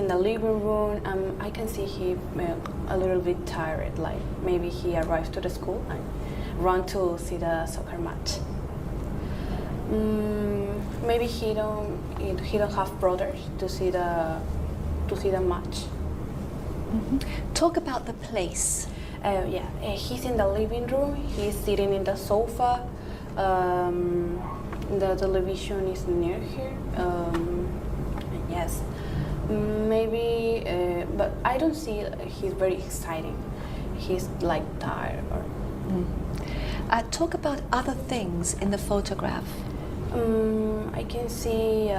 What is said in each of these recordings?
in the living room. I can see he a little bit tired, like maybe he arrives to the school and run to see the soccer match. Maybe he don't have brothers to see the match. Talk about the place. He's in the living room. He's sitting in the sofa. The television is near here. Yes, maybe, but I don't see he's very exciting. He's like tired. Talk about other things in the photograph. I can see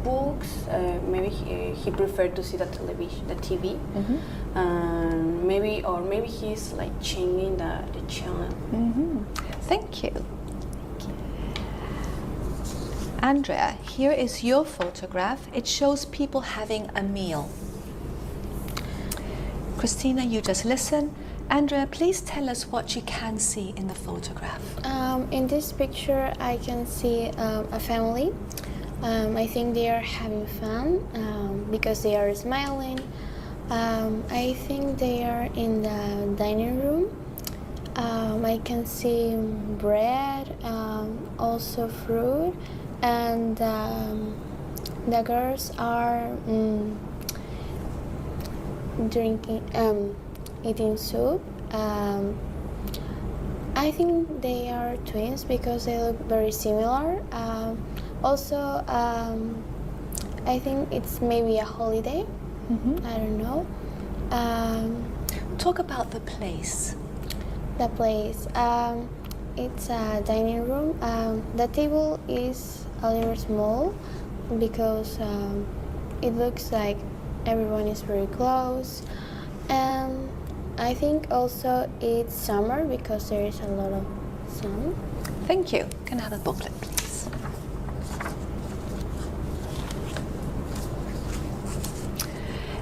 books. Maybe he preferred to see the television, the TV. Maybe he's like changing the channel. Thank you. Andrea, here is your photograph. It shows people having a meal. Christina, you just listen. Andrea, please tell us what you can see in the photograph. In this picture, I can see a family. I think they are having fun because they are smiling. I think they are in the dining room. I can see bread, also fruit, and the girls are eating soup. I think they are twins because they look very similar. Also, I think it's maybe a holiday. I don't know. Talk about the place. The place. It's a dining room. The table is a little small because it looks like everyone is very close. And I think also it's summer because there is a lot of sun. Thank you. Can I have a booklet, please?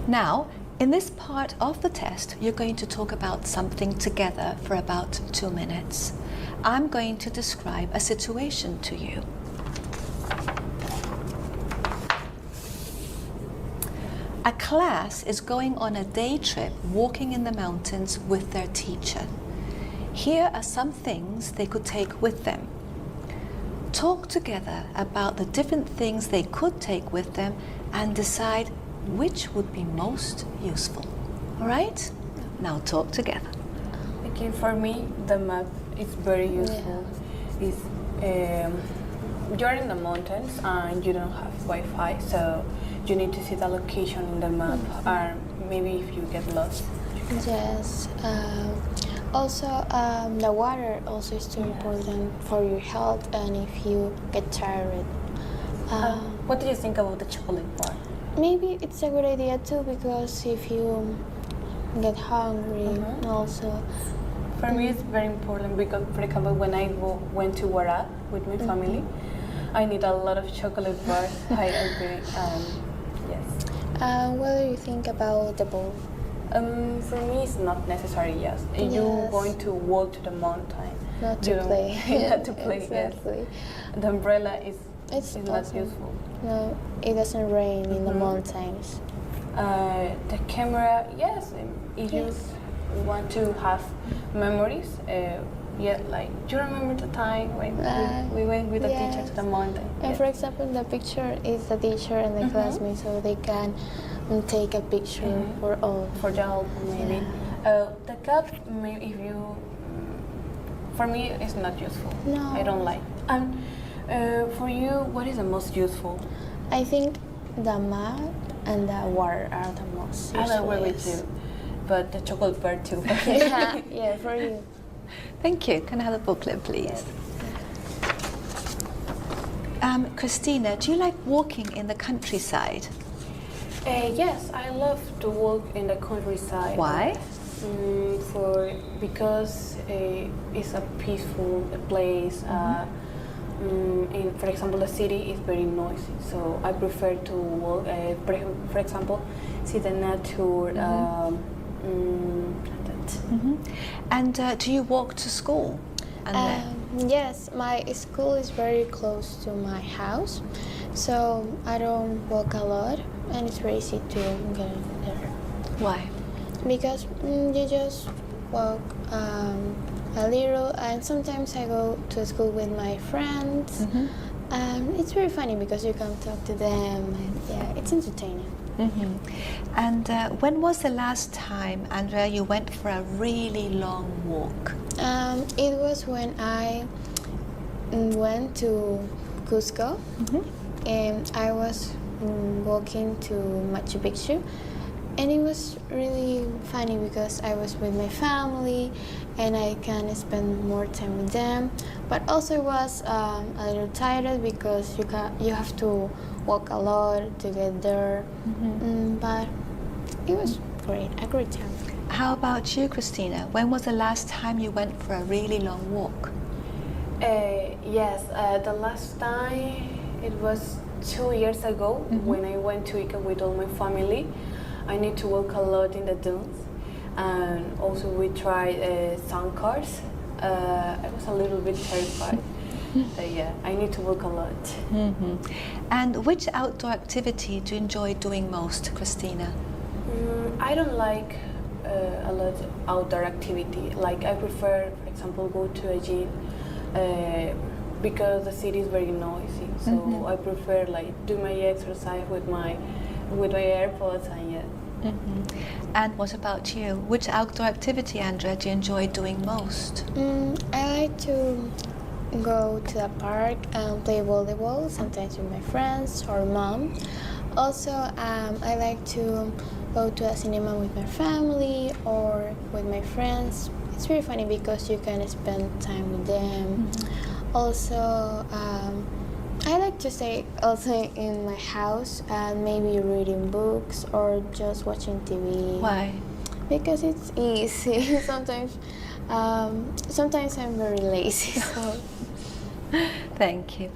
Now, in this part of the test, you're going to talk about something together for about 2 minutes. I'm going to describe a situation to you. A class is going on a day trip walking in the mountains with their teacher. Here are some things they could take with them. Talk together about the different things they could take with them and decide which would be most useful. All right? Now talk together. Okay, for me, the map is very useful. It's, you're in the mountains and you don't have Wi-Fi, so you need to see the location in the map, or maybe if you get lost. Yes. Also, the water also is too important for your health, and if you get tired. What do you think about the chocolate bar? Maybe it's a good idea too, because if you get hungry, also. For me, it's very important because, for example, when I went to Wara with my family, I need a lot of chocolate bars. I agree. Yes. What do you think about the ball? For me, it's not necessary. Yes, you're going to walk to the mountain. Not to play. Not to play. Exactly. Yes. The umbrella is not useful. No, it doesn't rain in the mountains. The camera, yes. If you want to have memories, like you remember the time when we went with the teacher to the mountain. And for example, the picture is the teacher and the classmates, so they can take a picture for all. For the whole, maybe. The cup, maybe if you, for me, it's not useful. No. I don't like. And for you, what is the most useful? I think the map and the water are the most useful. I agree with you, but the chocolate bar too. Yeah, for you. Thank you. Can I have a booklet, please? Christina, do you like walking in the countryside? Yes, I love to walk in the countryside. Why? Because it's a peaceful place. For example, the city is very noisy, so I prefer to walk. For example, see the nature. And do you walk to school? Yes, my school is very close to my house, so I don't walk a lot. and it's very easy to get there. Why? Because you just walk a little, and sometimes I go to school with my friends. It's very funny because you can talk to them, and yeah, it's entertaining. And when was the last time, Andrea, you went for a really long walk? It was when I went to Cusco, and I was walking to Machu Picchu, and it was really funny because I was with my family and I can spend more time with them, but also it was a little tired because you have to walk a lot to get there, but it was a great time. How about you, Christina? When was the last time you went for a really long walk? Yes, the last time it was 2 years ago when I went to Ica with all my family. I need to walk a lot in the dunes, and also we tried sun cars. I was a little bit terrified. Yeah, I need to walk a lot. And which outdoor activity do you enjoy doing most, Christina? I don't like a lot of outdoor activity. Like I prefer, for example, go to a gym because the city is very noisy. So I prefer like do my exercise with my AirPods, and yeah. And what about you? Which outdoor activity, Andrea, do you enjoy doing most? I like to go to the park and play volleyball, sometimes with my friends or mom. Also, I like to go to a cinema with my family or with my friends. It's really funny because you can spend time with them. Also, I like to stay also in my house and maybe reading books or just watching TV. Why? Because it's easy. Sometimes I'm very lazy. So. Thank you.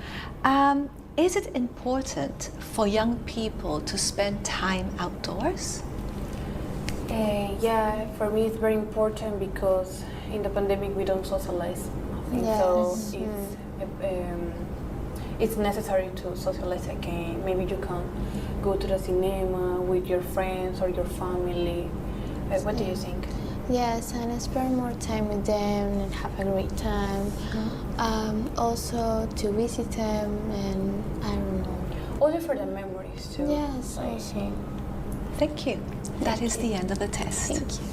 Is it important for young people to spend time outdoors? Yeah, for me it's very important because in the pandemic we don't socialize nothing. Yes. So it's necessary to socialize again. Maybe you can go to the cinema with your friends or your family. What do you think? Yes, and I spend more time with them and have a great time. Also to visit them, and I don't know. Also for the memories too. Yes, also. Thank you. That is the end of the test. Thank you.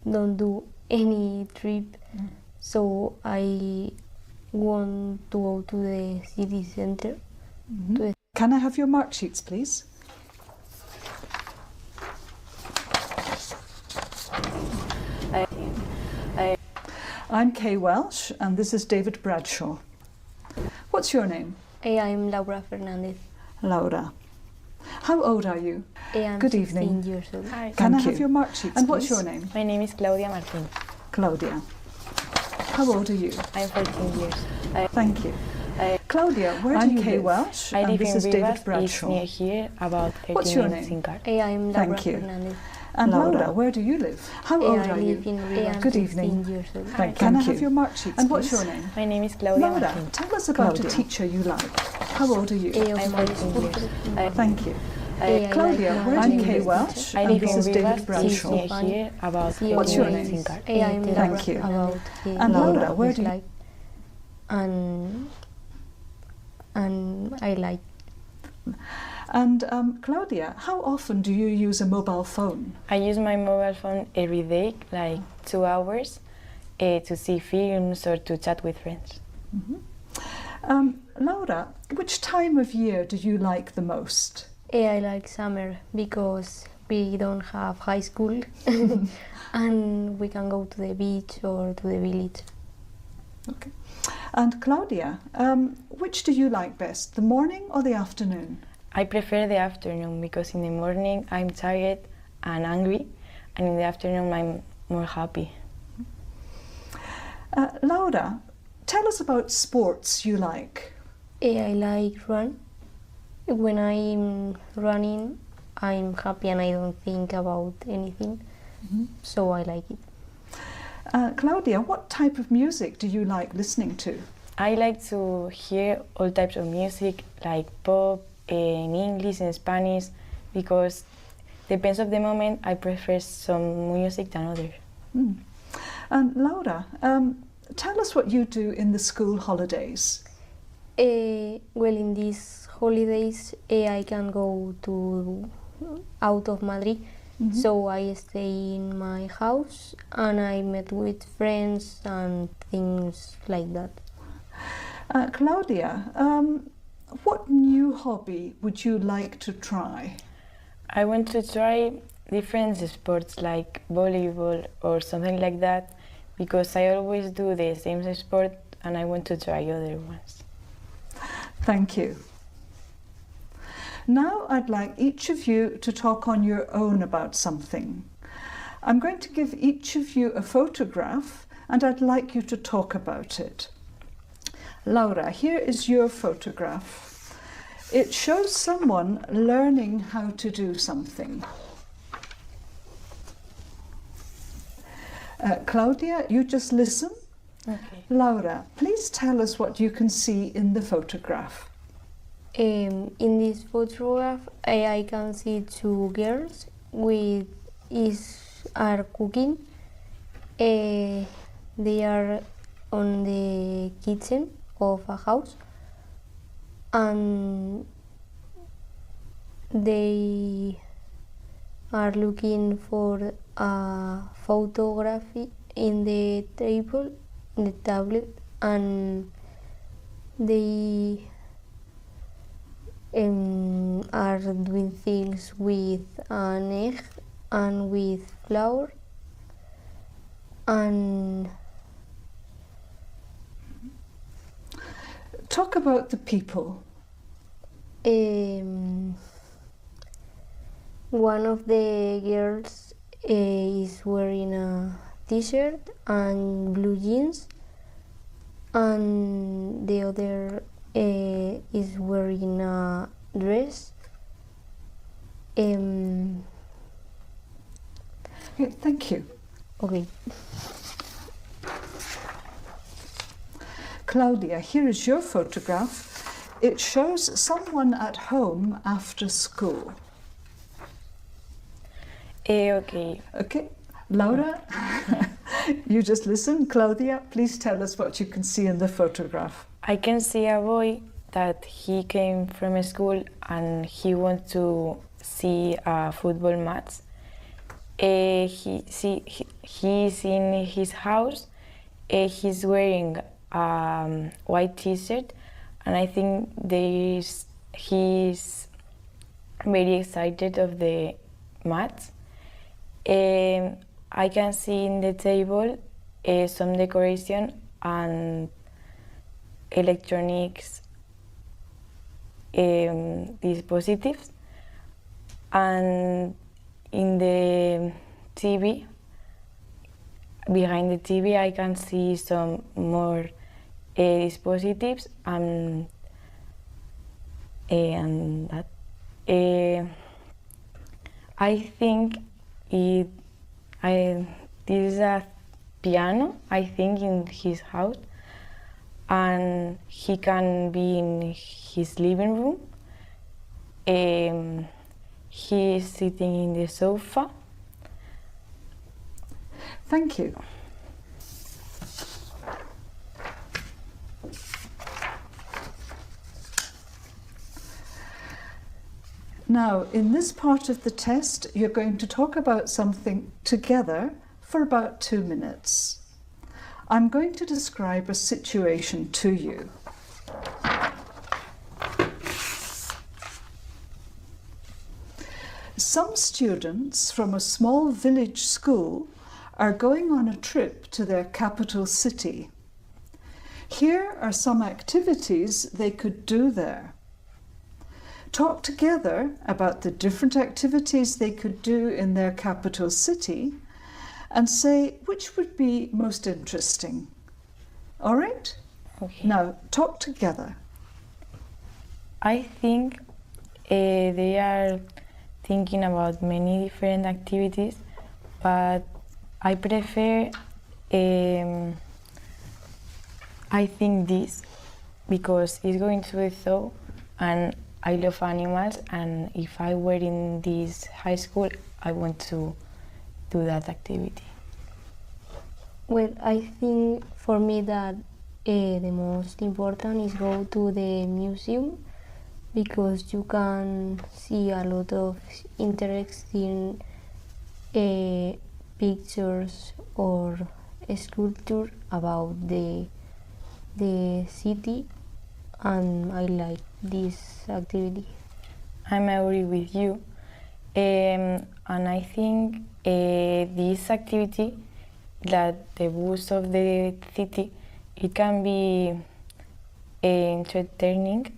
Don't do any trip, so I want to go to the city center. Can I have your mark sheets, please? I'm Kay Welsh, and this is David Bradshaw. What's your name? I'm Laura Fernandez. Laura. How old are you? I'm Good 16 evening. years old. Can I Thank have you. your mark sheets, And what's please? your name? My name is Claudia Martin. Claudia. How old are you? I'm 14 years. Thank you. Claudia, where do you Kay live? Welsh, I and live this in is Rivas. David Bradshaw. It's near here, about 30 What's your minutes name? in car. I'm Laura Thank you. Fernandez. And Laura, where do you live? How old I are live you? in Rivas. Good evening. 16 years old. Can I you. have your mark sheets, And what's please? your name? My name is Claudia Laura, Martin. tell us about Claudia. a teacher you like. How old are you? I'm 14 years. Thank you. I Claudia, like where my do you name Kay is Welsh, I and live this in is David Rivas. It's Bradshaw. near here, about 30 What's your minutes name? in car. I'm Laura Thank you. about And Laura, where do you... like, and I like. And Claudia, how often do you use a mobile phone? I use my mobile phone every day, like 2 hours, to see films or to chat with friends. Laura, which time of year do you like the most? I like summer because we don't have high school and we can go to the beach or to the village. Okay. And Claudia, which do you like best, the morning or the afternoon? I prefer the afternoon because in the morning I'm tired and angry, and in the afternoon I'm more happy. Laura, tell us about sports you like. I like run. When I'm running, I'm happy and I don't think about anything. So I like it. Claudia, what type of music do you like listening to? I like to hear all types of music, like pop, in English, in Spanish, because depends of the moment, I prefer some music than others. And Laura, tell us what you do in the school holidays. Well, in these holidays, I can go to out of Madrid. So I stay in my house and I met with friends and things like that. Claudia, what new hobby would you like to try? I want to try different sports like volleyball or something like that, because I always do the same sport and I want to try other ones. Thank you. Now I'd like each of you to talk on your own about something. I'm going to give each of you a photograph and I'd like you to talk about it. Laura, here is your photograph. It shows someone learning how to do something. Claudia, you just listen. Okay. Laura, please tell us what you can see in the photograph. In this photograph, I can see two girls are cooking. They are on the kitchen of a house, and they are looking for a photography in the table, in the tablet, and they are doing things with an egg and with flour, and talk about the people. One of the girls is wearing a t-shirt and blue jeans, and the other is wearing a dress. Thank you. Okay. Claudia, here is your photograph. It shows someone at home after school. Okay. Okay, Laura, you just listen. Claudia, please tell us what you can see in the photograph. I can see a boy that he came from school and he wants to see a football match. He's in his house. He's wearing a white t-shirt, and I think he's very excited of the match. I can see in the table some decoration and electronics dispositives, and in the TV, behind the TV, I can see some more dispositives and that. I think this is a piano, I think, in his house, and he can be in his living room. He is sitting in the sofa. Thank you. Now, in this part of the test, you're going to talk about something together for about 2 minutes. I'm going to describe a situation to you. Some students from a small village school are going on a trip to their capital city. Here are some activities they could do there. Talk together about the different activities they could do in their capital city and say which would be most interesting. All right? Okay. Now, talk together. I think they are thinking about many different activities, but I prefer, I think this, because it's going to the zoo and I love animals, and if I were in this high school, I want to do that activity. Well, I think for me that the most important is go to the museum because you can see a lot of interesting pictures or sculpture about the city, and I like this activity. I'm agree with you, and I think this activity, that the bus of the city, it can be entertaining,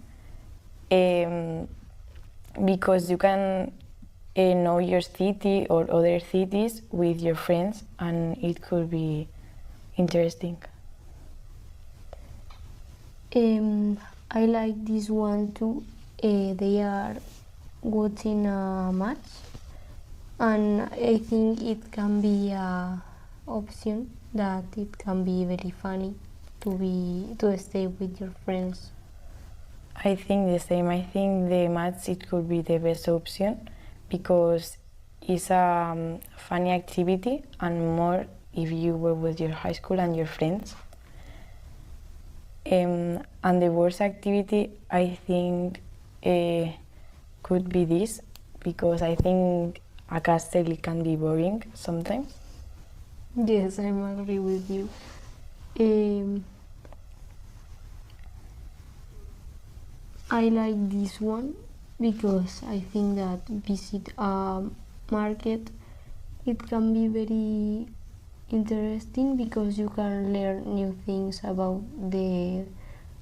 because you can know your city or other cities with your friends, and it could be interesting. I like this one too. They are watching a match, and I think it can be a option that it can be very funny to stay with your friends. I think the same. I think the match, it could be the best option because it's a funny activity, and more if you were with your high school and your friends. And the worst activity, I think, could be this, because I think a castle, it can be boring sometimes. Yes, I agree with you. I like this one because I think that visit a market, it can be very interesting because you can learn new things about the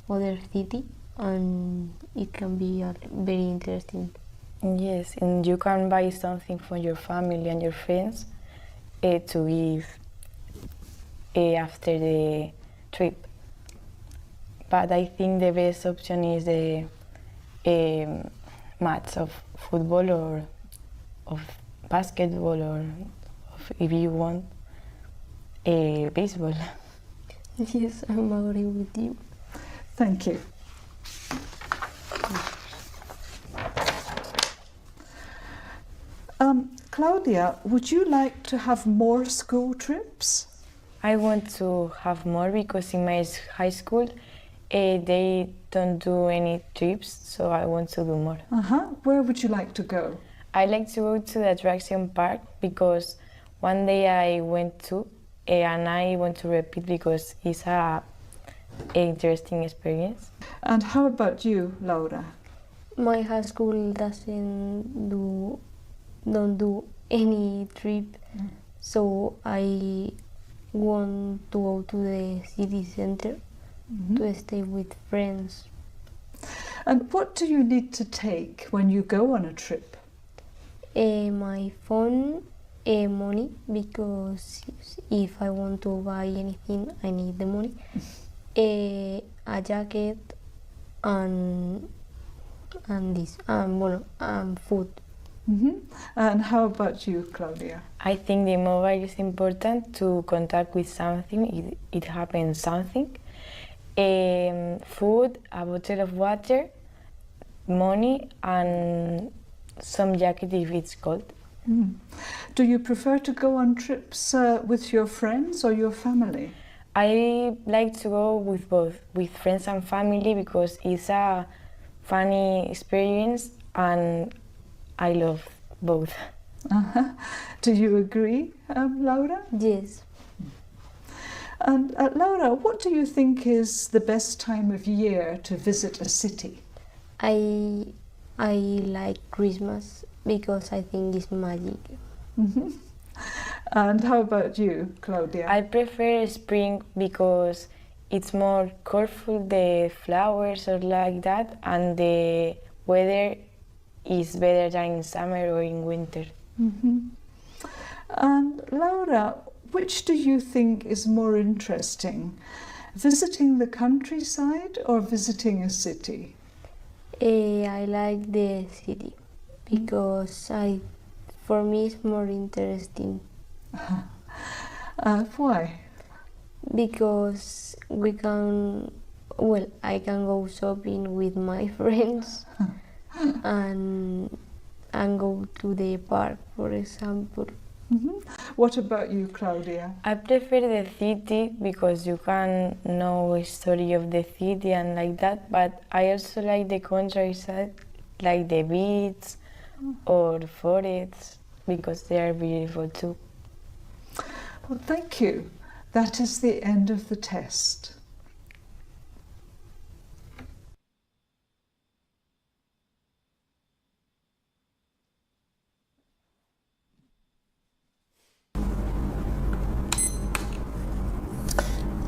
other city, and it can be very interesting. Yes, and you can buy something for your family and your friends to give after the trip. But I think the best option is the match of football or of basketball, or of, if you want, baseball. Yes, I'm agree with you. Thank you. Claudia, would you like to have more school trips? I want to have more because in my high school they don't do any trips, so I want to do more. Where would you like to go? I like to go to the attraction park because one day I went to, and I want to repeat because it's a interesting experience. And how about you, Laura? My high school don't do any trip, so I want to go to the city center to stay with friends. And what do you need to take when you go on a trip? My phone, money, because if I want to buy anything, I need the money. A jacket and this, food. And how about you, Claudia? I think the mobile is important to contact with something, it happens something. Food, a bottle of water, money, and some jacket if it's cold. Do you prefer to go on trips with your friends or your family? I like to go with both, with friends and family, because it's a funny experience and I love both. Do you agree, Laura? Yes. And Laura, what do you think is the best time of year to visit a city? I like Christmas because I think it's magic. And how about you, Claudia? I prefer spring because it's more colorful, the flowers are like that, and the weather is better than in summer or in winter. And Laura, which do you think is more interesting? Visiting the countryside or visiting a city? I like the city because for me it's more interesting Why? because I can go shopping with my friends and go to the park, for example. What about you, Claudia? I prefer the city because you can know a story of the city and like that, but I also like the countryside, like the beach or forests, because they are beautiful too. Well, thank you. That is the end of the test.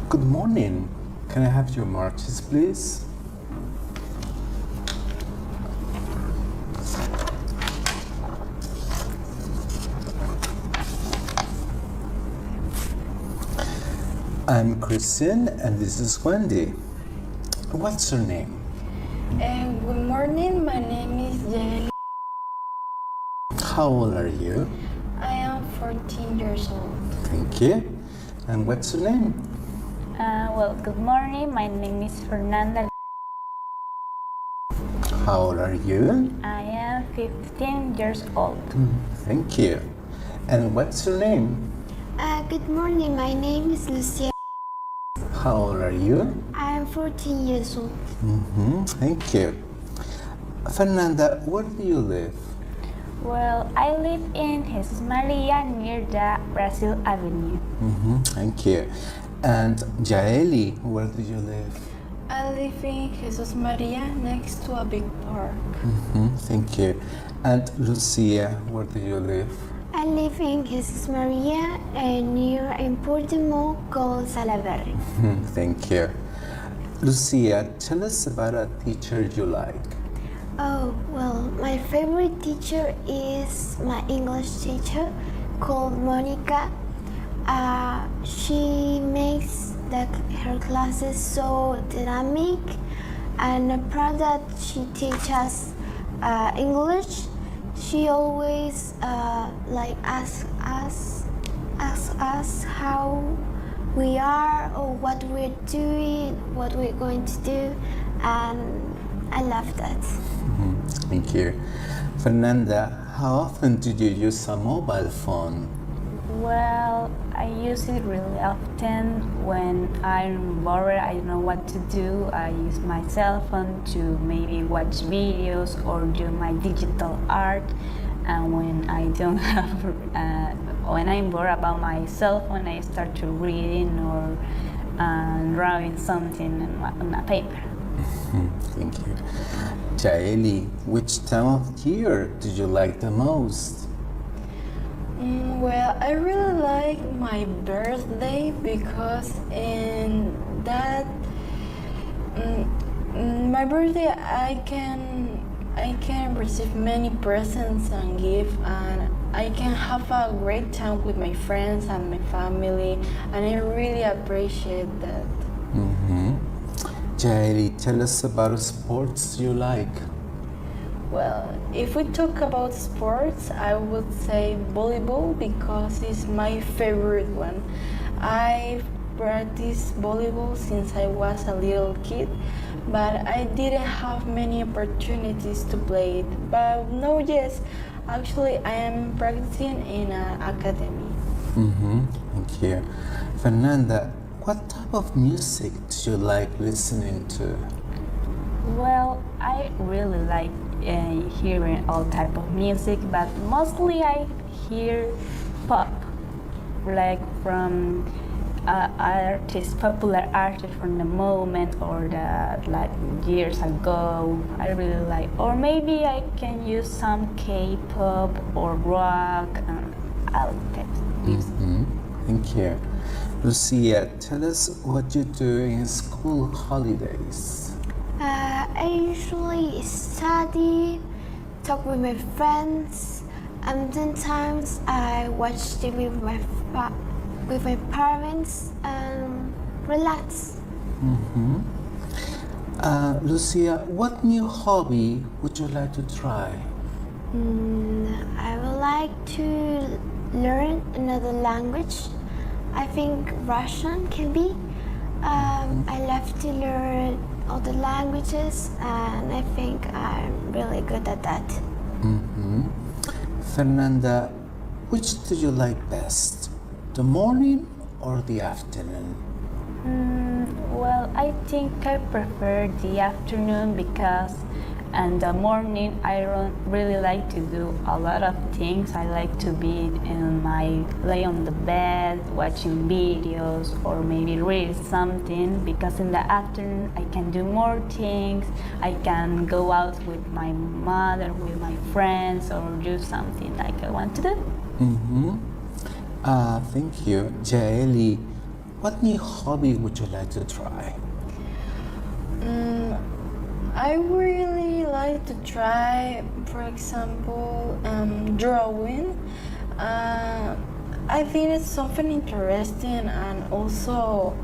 Good morning. Can I have your marks, please? I'm Christian and this is Wendy. What's your name? Good morning, my name is Jelly. How old are you? I am 14 years old. Thank you. And what's your name? Good morning. My name is Fernanda. How old are you? I am 15 years old. Thank you. And what's your name? Good morning, my name is Lucia. How old are you? I am 14 years old. Thank you. Fernanda, where do you live? Well, I live in Jesus Maria near the Brazil Avenue. Thank you. And Jaeli, where do you live? I live in Jesus Maria next to a big park. Thank you. And Lucia, where do you live? I live in Jesus Maria near an important mall called Salaberry. Thank you. Lucia, tell us about a teacher you like. Oh, well, my favorite teacher is my English teacher called Monica. She makes her classes so dynamic, and I'm proud that she teaches English. She always asks us how we are or what we're doing, what we're going to do, and I love that. Thank you. Fernanda, how often do you use a mobile phone? Well, I use it really often when I'm bored, I don't know what to do. I use my cell phone to maybe watch videos or do my digital art. And when I don't have, when I'm bored about my cell phone, I start to reading or drawing something on a paper. Thank you. Jaeli, which time of year do you like the most? Well, I really like my birthday because in that my birthday I can receive many presents and gifts, and I can have a great time with my friends and my family, and I really appreciate that. Jaeli, tell us about sports you like. Well, if we talk about sports, I would say volleyball because it's my favorite one. I've practiced volleyball since I was a little kid, but I didn't have many opportunities to play it. But no, yes, actually I am practicing in an academy. Thank you. Fernanda, what type of music do you like listening to? Well, I really like hearing all type of music, but mostly I hear pop, like from popular artists from the moment or like years ago. I really like, or maybe I can use some K-pop or rock and all types of music. Thank you. Lucia, tell us what you do in school holidays. I usually study, talk with my friends, and sometimes I watch TV with my parents and relax. Mm-hmm. Lucia, what new hobby would you like to try? I would like to learn another language. I think Russian can be. I love to learn other languages, and I think I'm really good at that. Mm-hmm. Fernanda, which do you like best, the morning or the afternoon? Well, I think I prefer the afternoon because in the morning I don't really like to do a lot of things. I like to be lay on the bed watching videos or maybe read something, because in the afternoon I can do more things. I can go out with my mother, with my friends, or do something like I want to do. Mm-hmm. Thank you. Jaeli, what new hobby would you like to try? I really like to try, for example, drawing. I think it's something interesting and also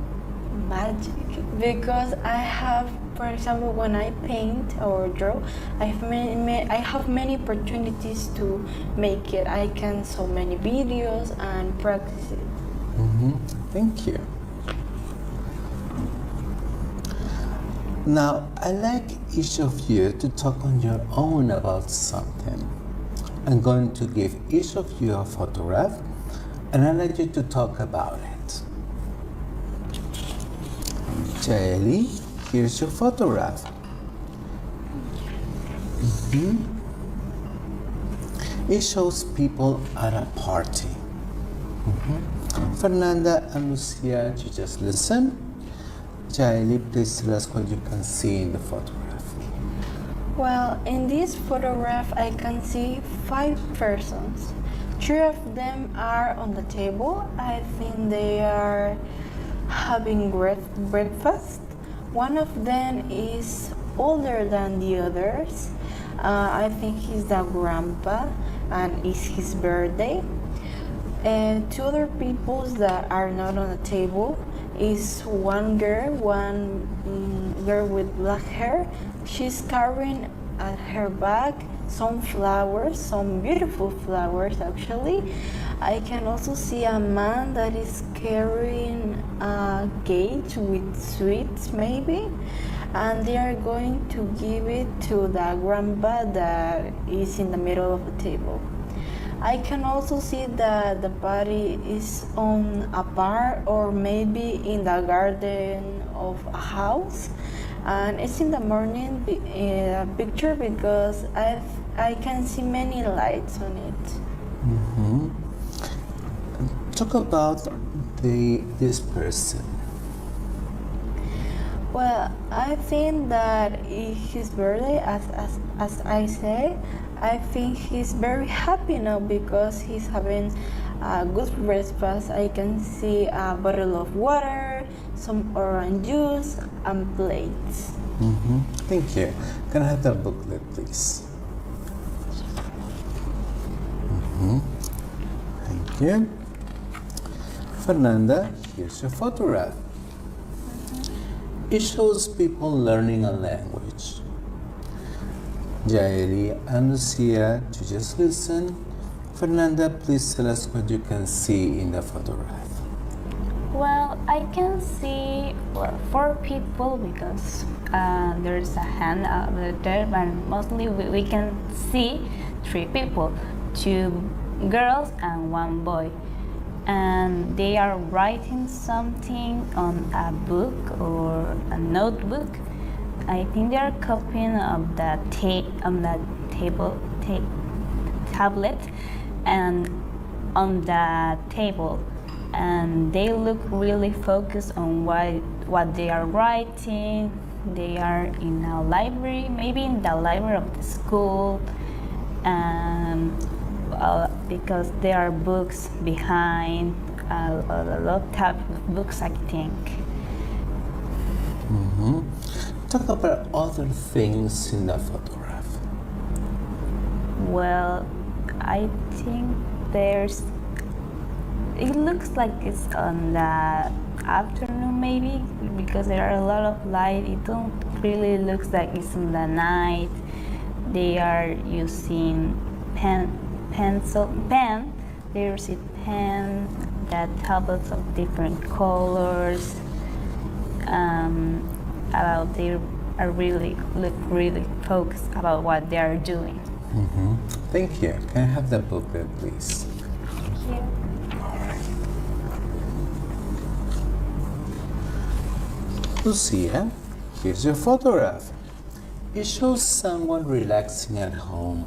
magic, because I have, for example, when I paint or draw, I have many opportunities to make it. I can so many videos and practice it. Mm-hmm. Thank you. Now, I'd like each of you to talk on your own about something. I'm going to give each of you a photograph, and I'd like you to talk about it. Jaeli, here's your photograph. Mm-hmm. It shows people at a party. Mm-hmm. Fernanda and Lucia, you just listen. Jaeli, please tell us what you can see in the photograph. Well, in this photograph, I can see 5 persons. 3 of them are on the table. I think they are having breakfast. One of them is older than the others. I think he's the grandpa and it's his birthday. And 2 other people that are not on the table is one girl with black hair. She's carrying at her back some flowers, some beautiful flowers actually. I can also see a man that is carrying a cage with sweets maybe, and they are going to give it to the grandpa that is in the middle of the table. I can also see that the party is on a bar or maybe in the garden of a house, and it's in the morning picture because I can see many lights on it. Mm-hmm. Talk about this person. Well, I think that his birthday, as I say, I think he's very happy now because he's having a good breakfast. I can see a bottle of water, some orange juice, and plates. Mm-hmm. Thank you. Can I have that booklet, please? Mm-hmm. Thank you. Fernanda, here's your photograph. It shows people learning a language. Jaeli and Lucia, you just listen. Fernanda, please tell us what you can see in the photograph. Well, I can see 4 people because there's a hand out there, but mostly we can see 3 people, 2 girls and 1 boy. And they are writing something on a book or a notebook. I think they are copying of the tablet and on the table, and they look really focused on what they are writing. They are in a library, maybe in the library of the school, because there are books behind, a lot of books, I think. Mm-hmm. Talk about other things in the photograph. Well, I think it looks like it's on the afternoon maybe. maybe because there are a lot of light, it don't really looks like it's in the night. They are using pen. They use pen that have lots of different colors. About they are really focused about what they are doing. Thank you. Can I have the booklet, please? Here. Lucia, here's your photograph. It shows someone relaxing at home.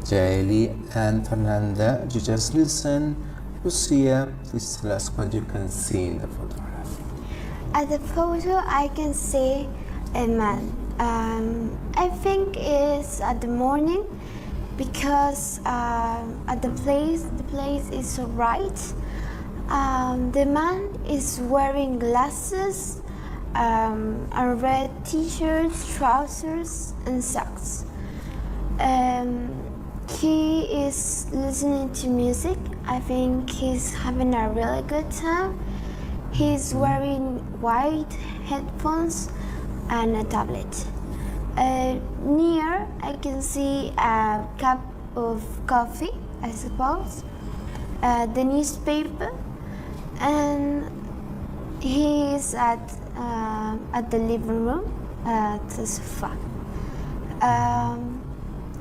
Jaeli and Fernanda, you just listen. Lucia, please tell us what you can see in the photograph. At the photo, I can see a man. I think it's at the morning because at the place is so bright. The man is wearing glasses, a red t-shirt, trousers, and socks. He is listening to music. I think he's having a really good time. He's wearing white headphones and a tablet. Near, I can see a cup of coffee, I suppose, the newspaper, and he is at the living room, at the sofa.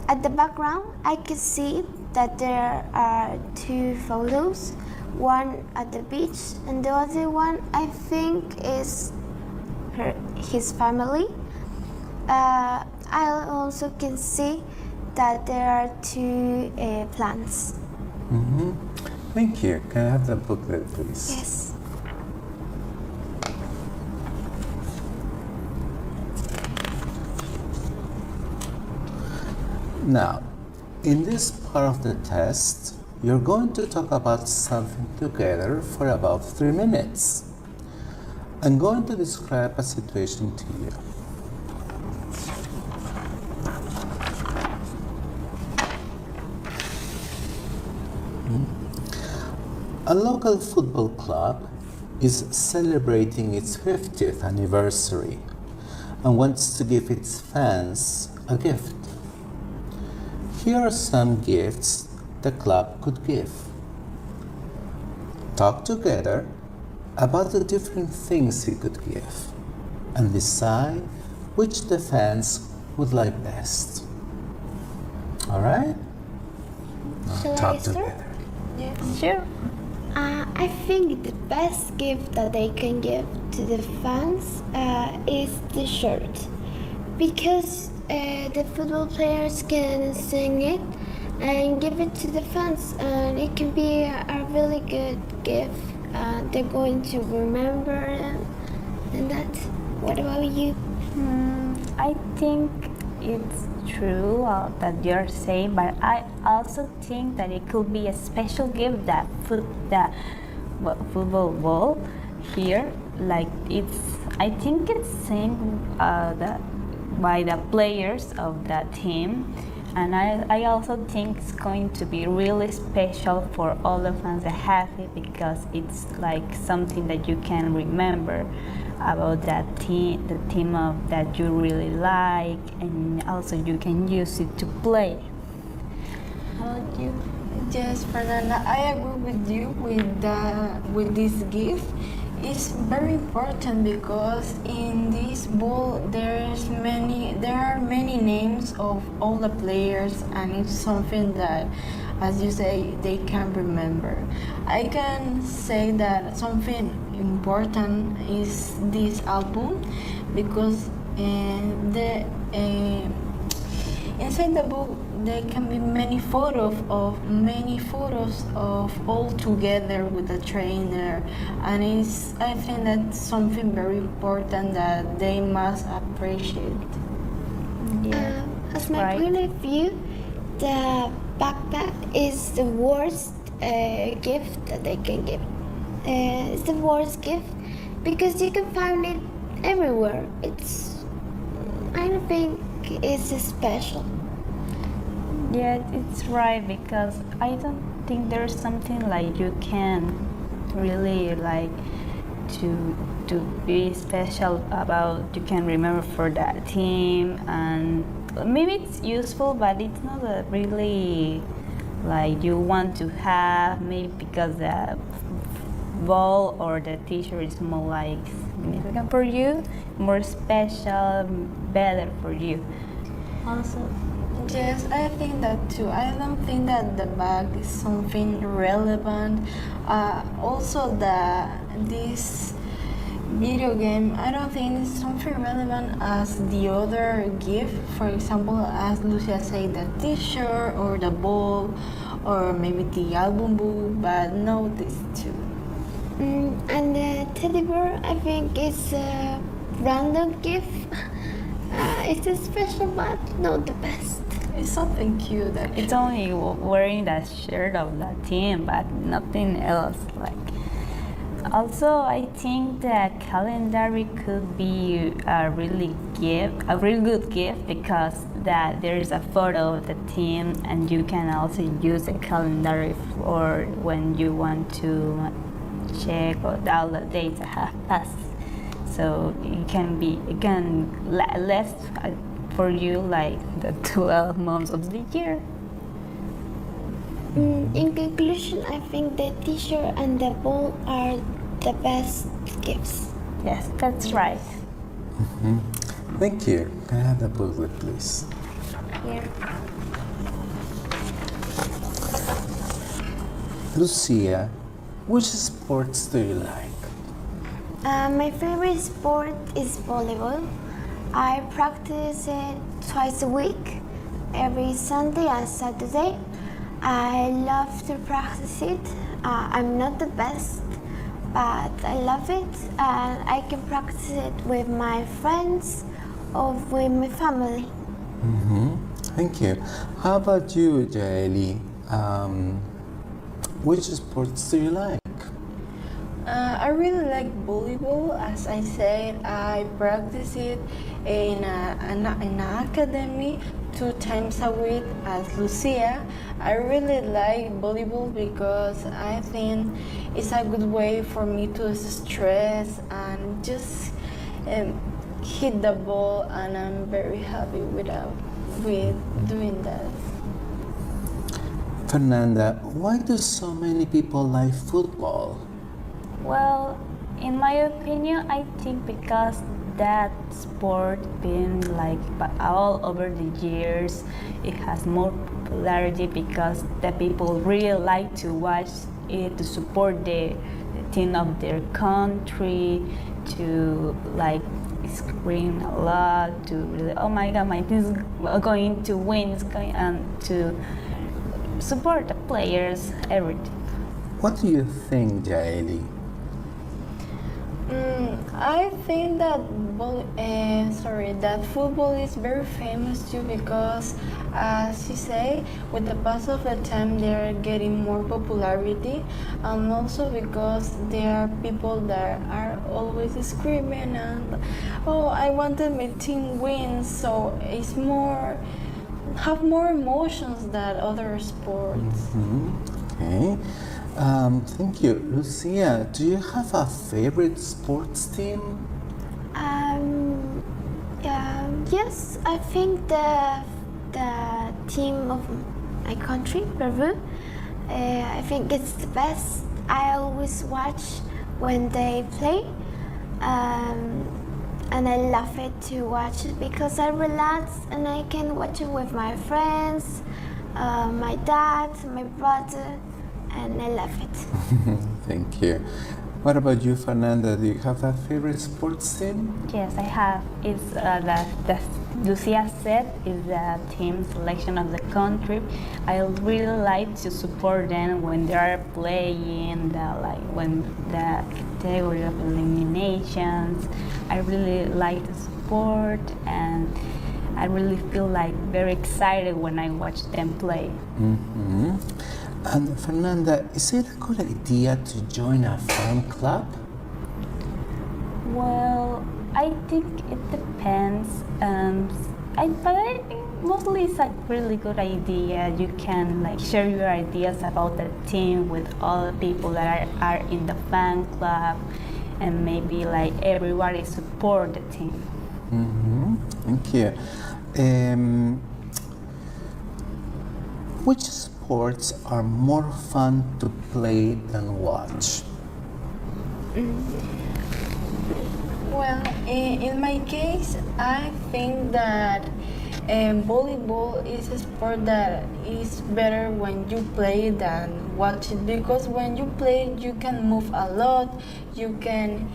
At the background, I can see that there are two photos, one at the beach and the other one I think is his family. I also can see that there are two plants. Thank you. Can I have the booklet, please? Yes. Now, in this part of the test, you're going to talk about something together for about 3 minutes. I'm going to describe a situation to you. A local football club is celebrating its 50th anniversary and wants to give its fans a gift. Here are some gifts the club could give. Talk together about the different things it could give and decide which the fans would like best. All right? Shall I Talk start? together. Yes. Sure. I think the best gift that they can give to the fans is the shirt, because the football players can sing it and give it to the fans, and it can be a really good gift. They're going to remember it, and that. What about you? I think it's true that you're saying, but I also think that it could be a special gift that football ball here, like I think it's sent by the players of that team, and I also think it's going to be really special for all the fans that have it, because it's like something that you can remember about that team, the team of that you really like, and also you can use it to play. How about you? Yes, Fernanda, I agree with you with this gift. It's very important because in this ball there are many names of all the players, and it's something that, as you say, they can remember. I can say that something important is this album, because inside the book there can be many photos of all together with the trainer, and I think that's something very important that they must appreciate. Yeah, As my right. point of view, the backpack is the worst gift that they can give. It's the worst gift because you can find it everywhere. I don't think it's special. Yeah, it's right, because I don't think there's something like you can really like to to be special about you can remember for that team, and maybe it's useful, but it's not a really like you want to have, maybe because the ball or the t-shirt is more like significant for you, more special, better for you. Also, Yes, I think that too. I don't think that the bag is something relevant. Also, this video game, I don't think it's something relevant as the other gift. For example, as Lucia said, the T-shirt or the ball, or maybe the album book. But no, these two. And the teddy bear, I think, is a random gift. It's a special, but not the best. It's something cute. Actually. it's only wearing that shirt of the team, but nothing else. Like, also, I think the calendar could be a really good gift because that there is a photo of the team, and you can also use a calendar for when you want to check all the dates that have passed. So it can last for you like the 12 months of the year. In conclusion, I think the t-shirt and the ball are the best gifts. Yes, that's right. Thank you. Can I have the booklet, please? Here. Lucia, which sports do you like? My favorite sport is volleyball. I practice it twice a week, every Sunday and Saturday. I love to practice it. I'm not the best, but I love it, and I can practice it with my friends or with my family. Thank you. How about you, Jaeli? Which sports do you like? I really like volleyball. As I said, I practice it in an academy 2 times a week as Lucia. I really like volleyball because I think it's a good way for me to stress and just hit the ball, and I'm very happy with doing that. Fernanda, why do so many people like football? Well, in my opinion, I think because that sport been like all over the years, it has more popularity because the people really like to watch it, to support the team of their country, to like scream a lot, to really, oh my god, my team is going to win, and to support the players, everything. What do you think, Jaeli? I think that that football is very famous too because, as you say, with the pass of the time, they are getting more popularity, and also because there are people that are always screaming and, oh, I wanted my team win. So it's have more emotions than other sports. Okay. Thank you. Lucia, do you have a favorite sports team? Yes, I think the team of my country, Peru, I think it's the best. I always watch when they play, and I love it to watch it because I relax and I can watch it with my friends, my dad, my brother, and I love it. Thank you. What about you, Fernanda? Do you have a favorite sports team? Yes, I have. It's the Lucia said is the team selection of the country. I really like to support them when they are playing, when the category of eliminations. I really like the sport, and I really feel like very excited when I watch them play. And Fernanda, is it a good idea to join a fan club? Well, I think it depends. But I think mostly it's a really good idea. You can like share your ideas about the team with all the people that are in the fan club, and maybe like everybody support the team. Thank you. Which sports are more fun to play than watch? Well, in my case, I think that volleyball is a sport that is better when you play than watch it, because when you play you can move a lot, you can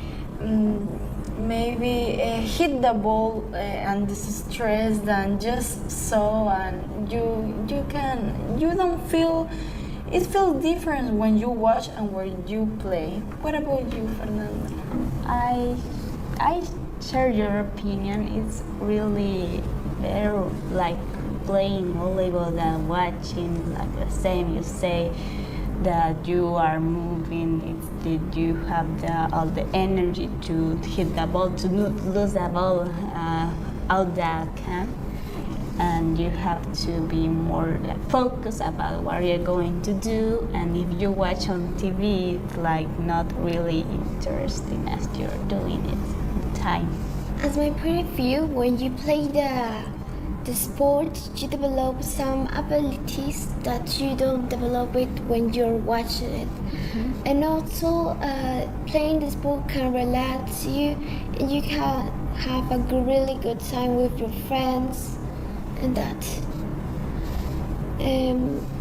maybe hit the ball and distress than just so, and you don't feel, it feels different when you watch and when you play. What about you, Fernanda? I share your opinion. It's really better like playing volleyball than watching. Like the same, you say that you are moving. It's that you have all the energy to hit the ball, to not lose the ball out the camp, and you have to be more focused about what you're going to do. And if you watch on TV, it's like not really interesting as you're doing it. Time. As my point of view, when you play the sport, you develop some abilities that you don't develop it when you're watching it. And also, playing the sport can relax you, and you can have a really good time with your friends, and that.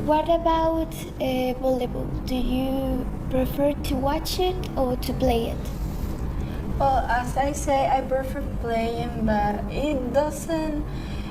What about volleyball? Do you prefer to watch it or to play it? Well, as I say, I prefer playing, but it doesn't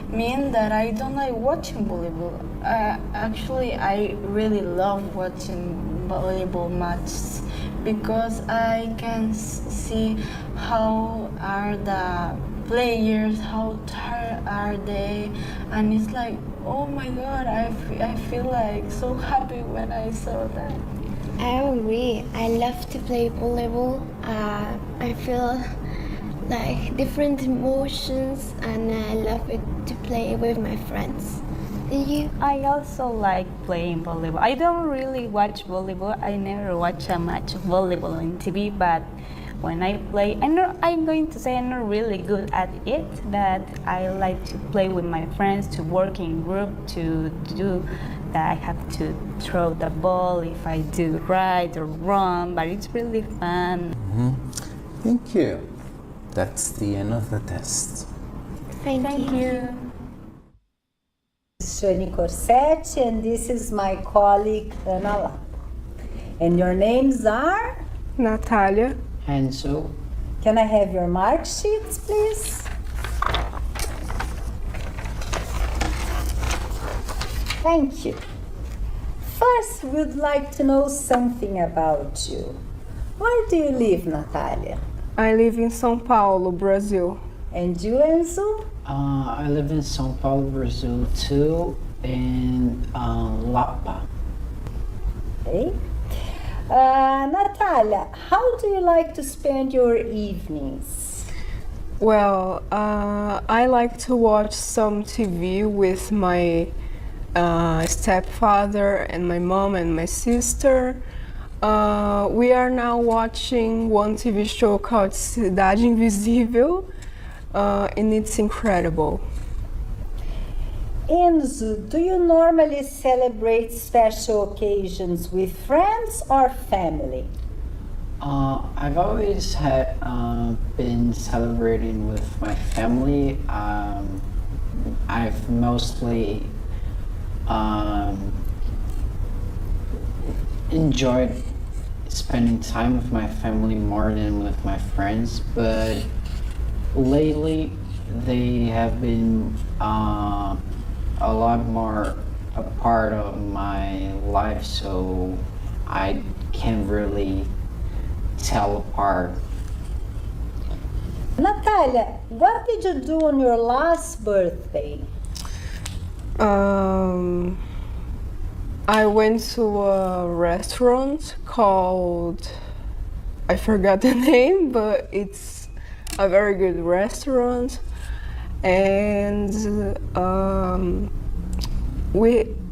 mean that I don't like watching volleyball. Actually, I really love watching volleyball matches because I can see how are the players, how tired are they, and it's like, oh my God, I feel like so happy when I saw that. I agree. I love to play volleyball. I feel like different emotions, and I love it to play with my friends. And you? I also like playing volleyball. I don't really watch volleyball. I never watch a match of volleyball on TV, but when I play, I'm going to say I'm not really good at it, but I like to play with my friends, to work in group, to do that. I have to throw the ball if I do right or wrong, but it's really fun. Thank you. That's the end of the test. Thank you. Shani Corsetti, and this is my colleague Ana. And your names are? Natalia. Enzo. Can I have your mark sheets, please? Thank you. First, we'd like to know something about you. Where do you live, Natalia? I live in São Paulo, Brazil. And you, Enzo? I live in São Paulo, Brazil too, in Lapa. Okay. Natalia, how do you like to spend your evenings? Well, I like to watch some TV with my stepfather and my mom and my sister. We are now watching one TV show called Cidade Invisível, and it's incredible. Enzo, do you normally celebrate special occasions with friends or family? I've always been celebrating with my family. I've mostly enjoyed spending time with my family more than with my friends, but lately they have been a lot more a part of my life, so I can't really tell apart. Natalia, what did you do on your last birthday? I went to a restaurant called, I forgot the name, but it's a very good restaurant. And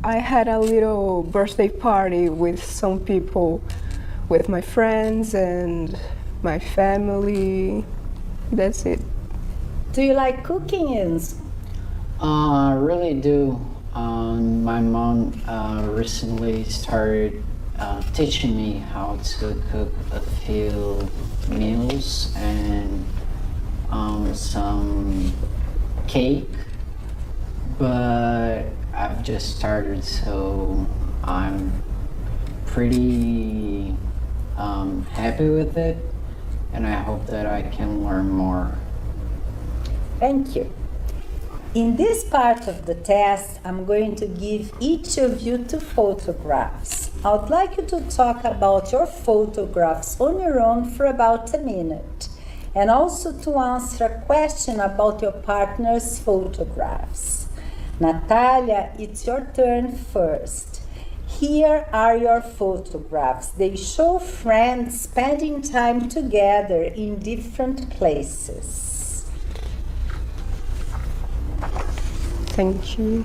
I had a little birthday party with some people, with my friends, and my family. That's it. Do you like cooking, Enzo? I really do. My mom recently started teaching me how to cook a few meals and some cake, but I've just started, so I'm pretty happy with it, and I hope that I can learn more. Thank you. In this part of the test, I'm going to give each of you 2 photographs. I would like you to talk about your photographs on your own for about a minute, and also to answer a question about your partner's photographs. Natalia, it's your turn first. Here are your photographs. They show friends spending time together in different places. Thank you.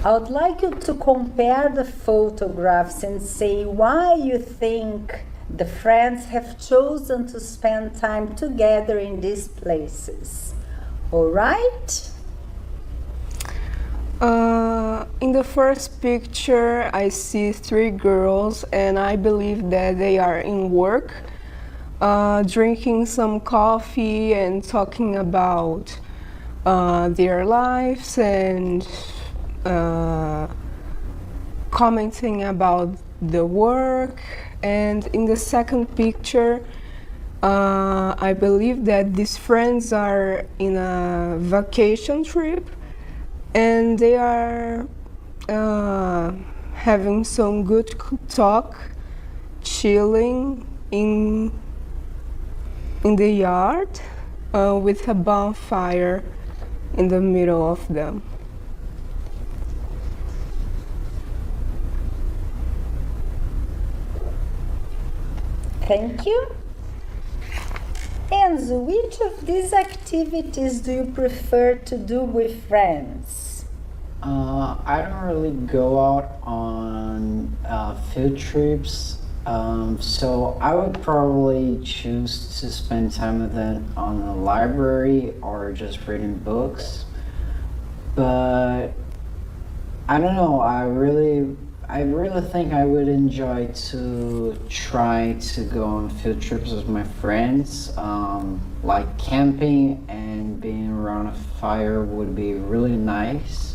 I would like you to compare the photographs and say why you think the friends have chosen to spend time together in these places. All right? In the first picture, I see 3 girls, and I believe that they are in work, drinking some coffee and talking about their lives and commenting about the work. And in the second picture, I believe that these friends are in a vacation trip, and they are having some good talk, chilling in the yard with a bonfire in the middle of them. Thank you. Enzo, which of these activities do you prefer to do with friends? I don't really go out on field trips, so I would probably choose to spend time with them on the library or just reading books. But I don't know, I really think I would enjoy to try to go on field trips with my friends. Like camping and being around a fire would be really nice.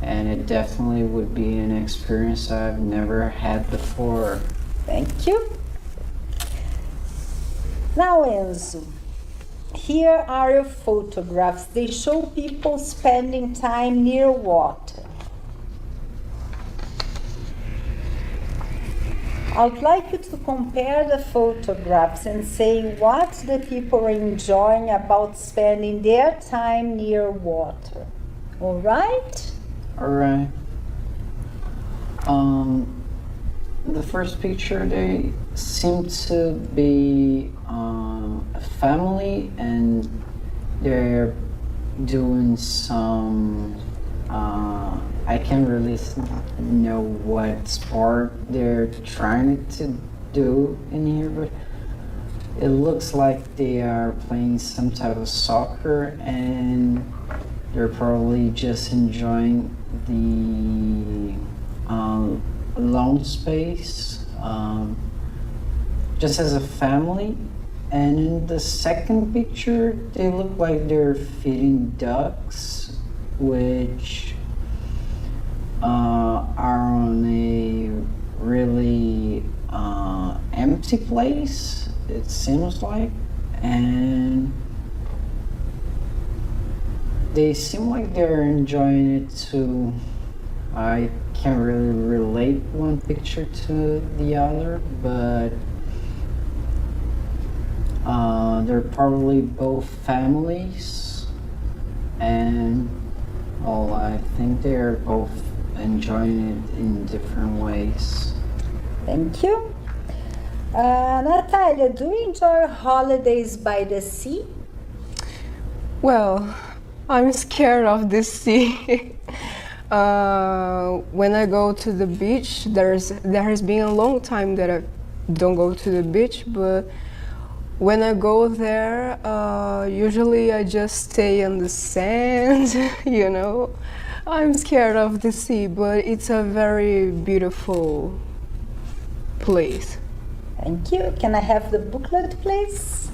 And it definitely would be an experience I've never had before. Thank you. Now, Enzo, here are your photographs. They show people spending time near water. I would like you to compare the photographs and say what the people are enjoying about spending their time near water. All right? All right. The first picture, they seem to be a family, and they're doing some I can't really know what sport they're trying to do in here, but it looks like they are playing some type of soccer, and they're probably just enjoying the lawn space just as a family. And in the second picture, they look like they're feeding ducks, which are on a really empty place, it seems like, and they seem like they're enjoying it too. I can't really relate one picture to the other, but they're probably both families, and well, I think they're both enjoying it in different ways. Thank you. Natalia, do you enjoy holidays by the sea? Well, I'm scared of the sea. When I go to the beach, there has been a long time that don't go to the beach, but when I go there, usually I just stay on the sand, you know. I'm scared of the sea, but it's a very beautiful place. Thank you. Can I have the booklet, please?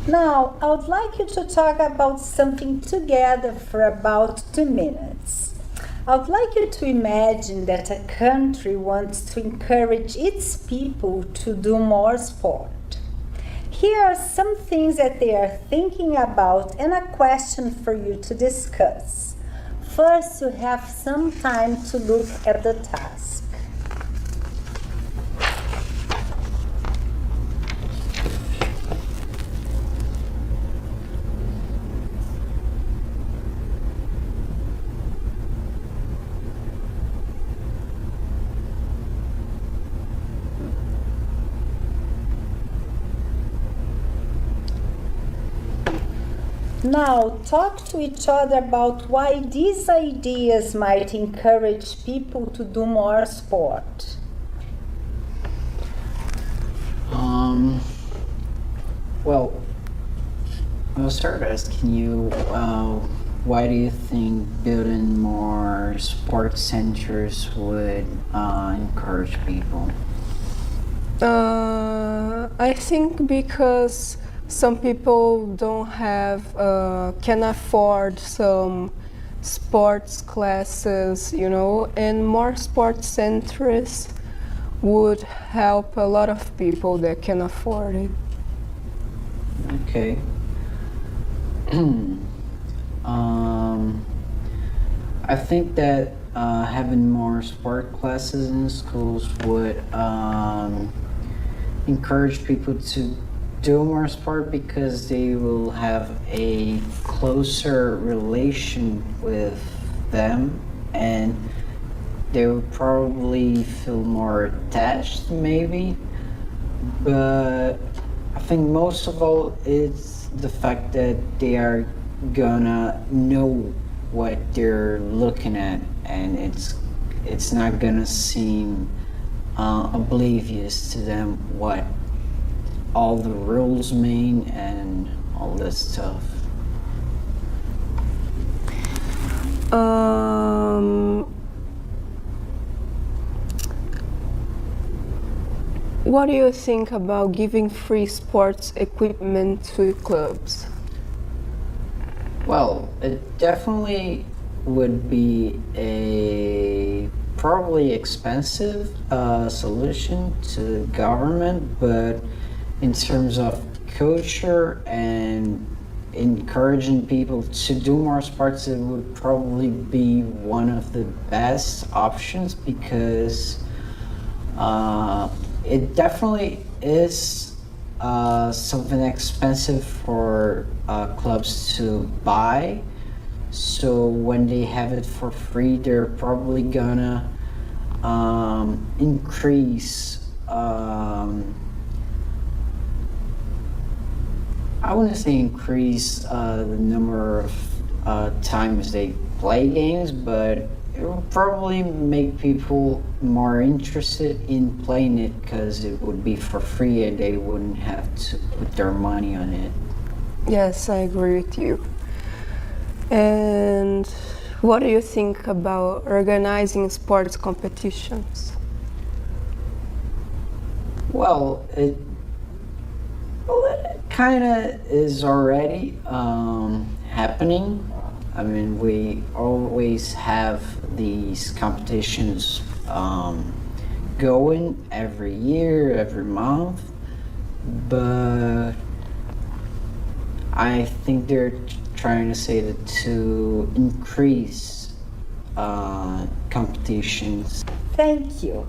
Now, I would like you to talk about something together for about 2 minutes. I would like you to imagine that a country wants to encourage its people to do more sport. Here are some things that they are thinking about and a question for you to discuss. First, you have some time to look at the task. Now, talk to each other about why these ideas might encourage people to do more sport. Well, I'll start asking you, why do you think building more sports centers would encourage people? I think because some people don't have, can afford some sports classes, you know, and more sports centers would help a lot of people that can afford it. Okay. I think that having more sport classes in schools would encourage people to do more sport because they will have a closer relation with them and they will probably feel more attached maybe, but I think most of all it's the fact that they are gonna know what they're looking at and it's not gonna seem oblivious to them what all the rules mean and all this stuff. What do you think about giving free sports equipment to clubs? Well, it definitely would be a probably expensive solution to the government, but in terms of culture and encouraging people to do more sports, it would probably be one of the best options because it definitely is something expensive for clubs to buy. So when they have it for free, they're probably gonna increase. I wouldn't say increase the number of times they play games, but it will probably make people more interested in playing it because it would be for free and they wouldn't have to put their money on it. Yes, I agree with you. And what do you think about organizing sports competitions? Well, it kind of is already happening. I mean, we always have these competitions going every year, every month, but I think they're trying to say that to increase competitions. Thank you.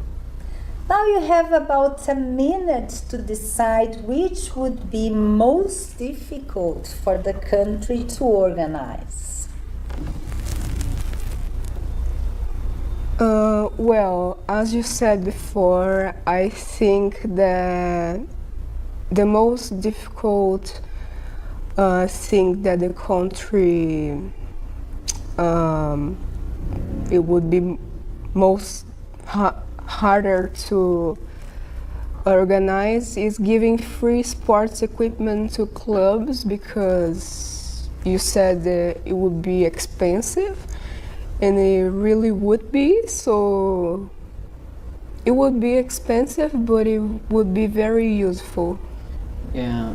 Now you have about a minute to decide which would be most difficult for the country to organize. Well, as you said before, I think that the most difficult thing that the country it would be most harder to organize is giving free sports equipment to clubs, because you said that it would be expensive, and it really would be. So it would be expensive, but it would be very useful. Yeah,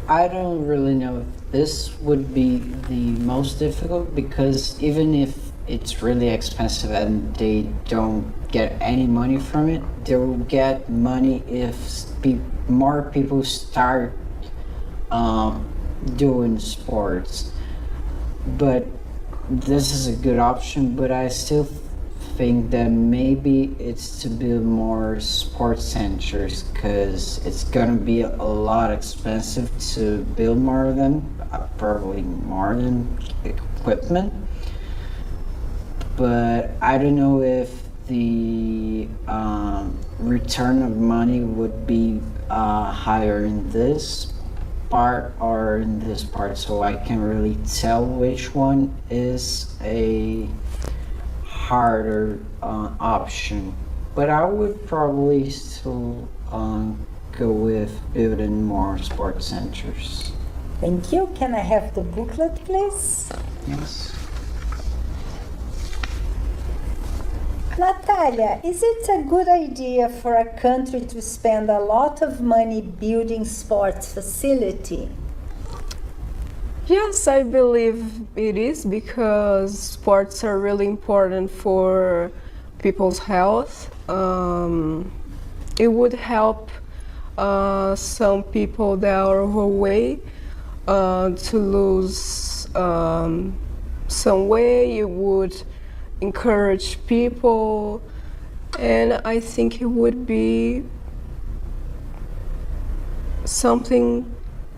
I don't really know if this would be the most difficult, because even if it's really expensive and they don't get any money from it, they will get money if more people start doing sports. But this is a good option, but I still think that maybe it's to build more sports centers, because it's gonna be a lot expensive to build more of them, probably more than equipment. But I don't know if the return of money would be higher in this part or in this part, so I can't really tell which one is a harder option. But I would probably still go with building more sports centers. Thank you. Can I have the booklet, please? Yes. Natalia, is it a good idea for a country to spend a lot of money building sports facility? Yes, I believe it is, because sports are really important for people's health. It would help some people that are overweight to lose some weight. It would encourage people, and I think it would be something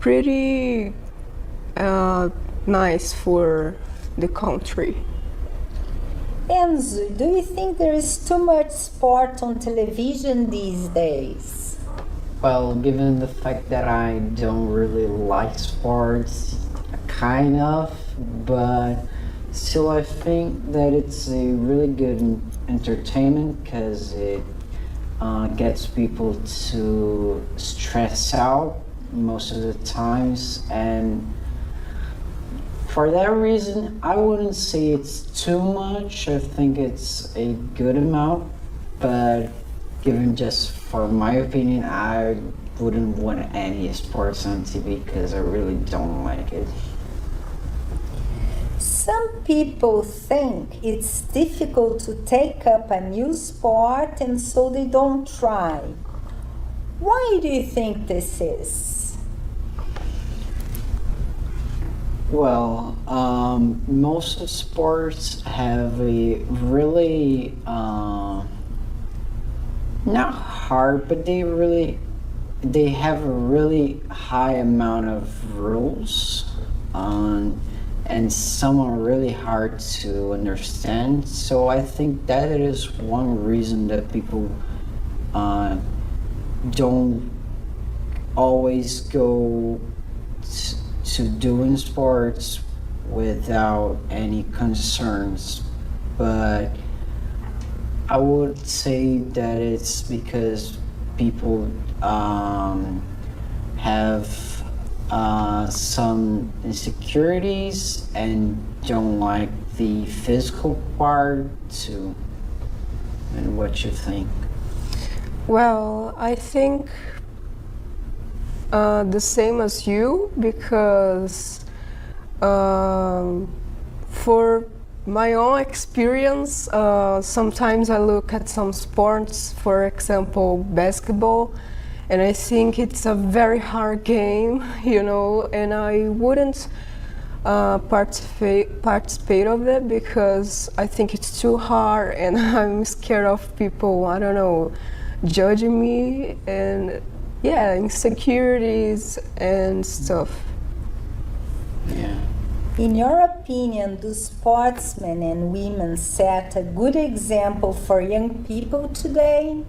pretty nice for the country. Enzo, do you think there is too much sport on television these days? Well, given the fact that I don't really like sports, kind of, but still I think that it's a really good entertainment, because it gets people to stress out most of the times, and for that reason I wouldn't say it's too much. I think it's a good amount, but given just for my opinion, I wouldn't want any sports on TV, because I really don't like it. Some people think it's difficult to take up a new sport, and so they don't try. Why do you think this is? Well, most of sports have a really not hard, but they have a really high amount of rules, and some are really hard to understand. So I think that is one reason that people don't always go to doing sports without any concerns. But I would say that it's because people have some insecurities and don't like the physical part too. And what you think? Well, I think the same as you, because for my own experience, sometimes I look at some sports, for example, basketball, and I think it's a very hard game, and I wouldn't participate of it, because I think it's too hard, and I'm scared of people, I don't know, judging me, and yeah, insecurities and stuff. Yeah. In your opinion, do sportsmen and women set a good example for young people today?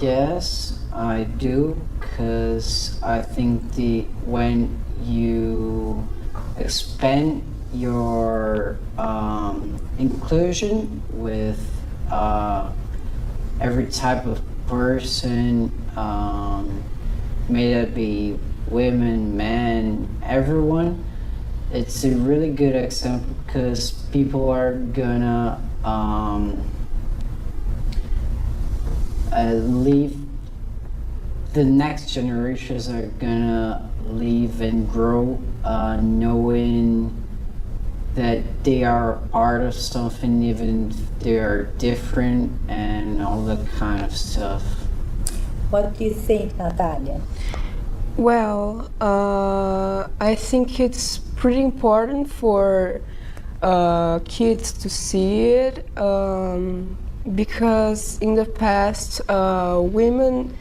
Yes, I do, because I think when you expand your inclusion with every type of person, may it be women, men, everyone. It's a really good example because people are gonna leave, the next generations are gonna live and grow knowing that they are a part of something, even if they are different and all that kind of stuff. What do you think, Natalia? Well, I think it's pretty important for kids to see it because in the past, women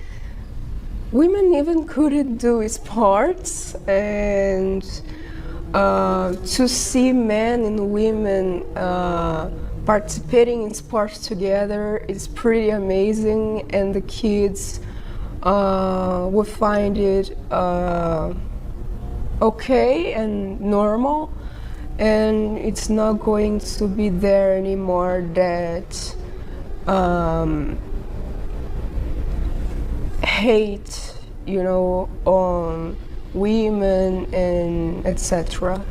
even couldn't do sports, and to see men and women participating in sports together is pretty amazing, and the kids will find it okay and normal, and it's not going to be there anymore that hate, on women and etc.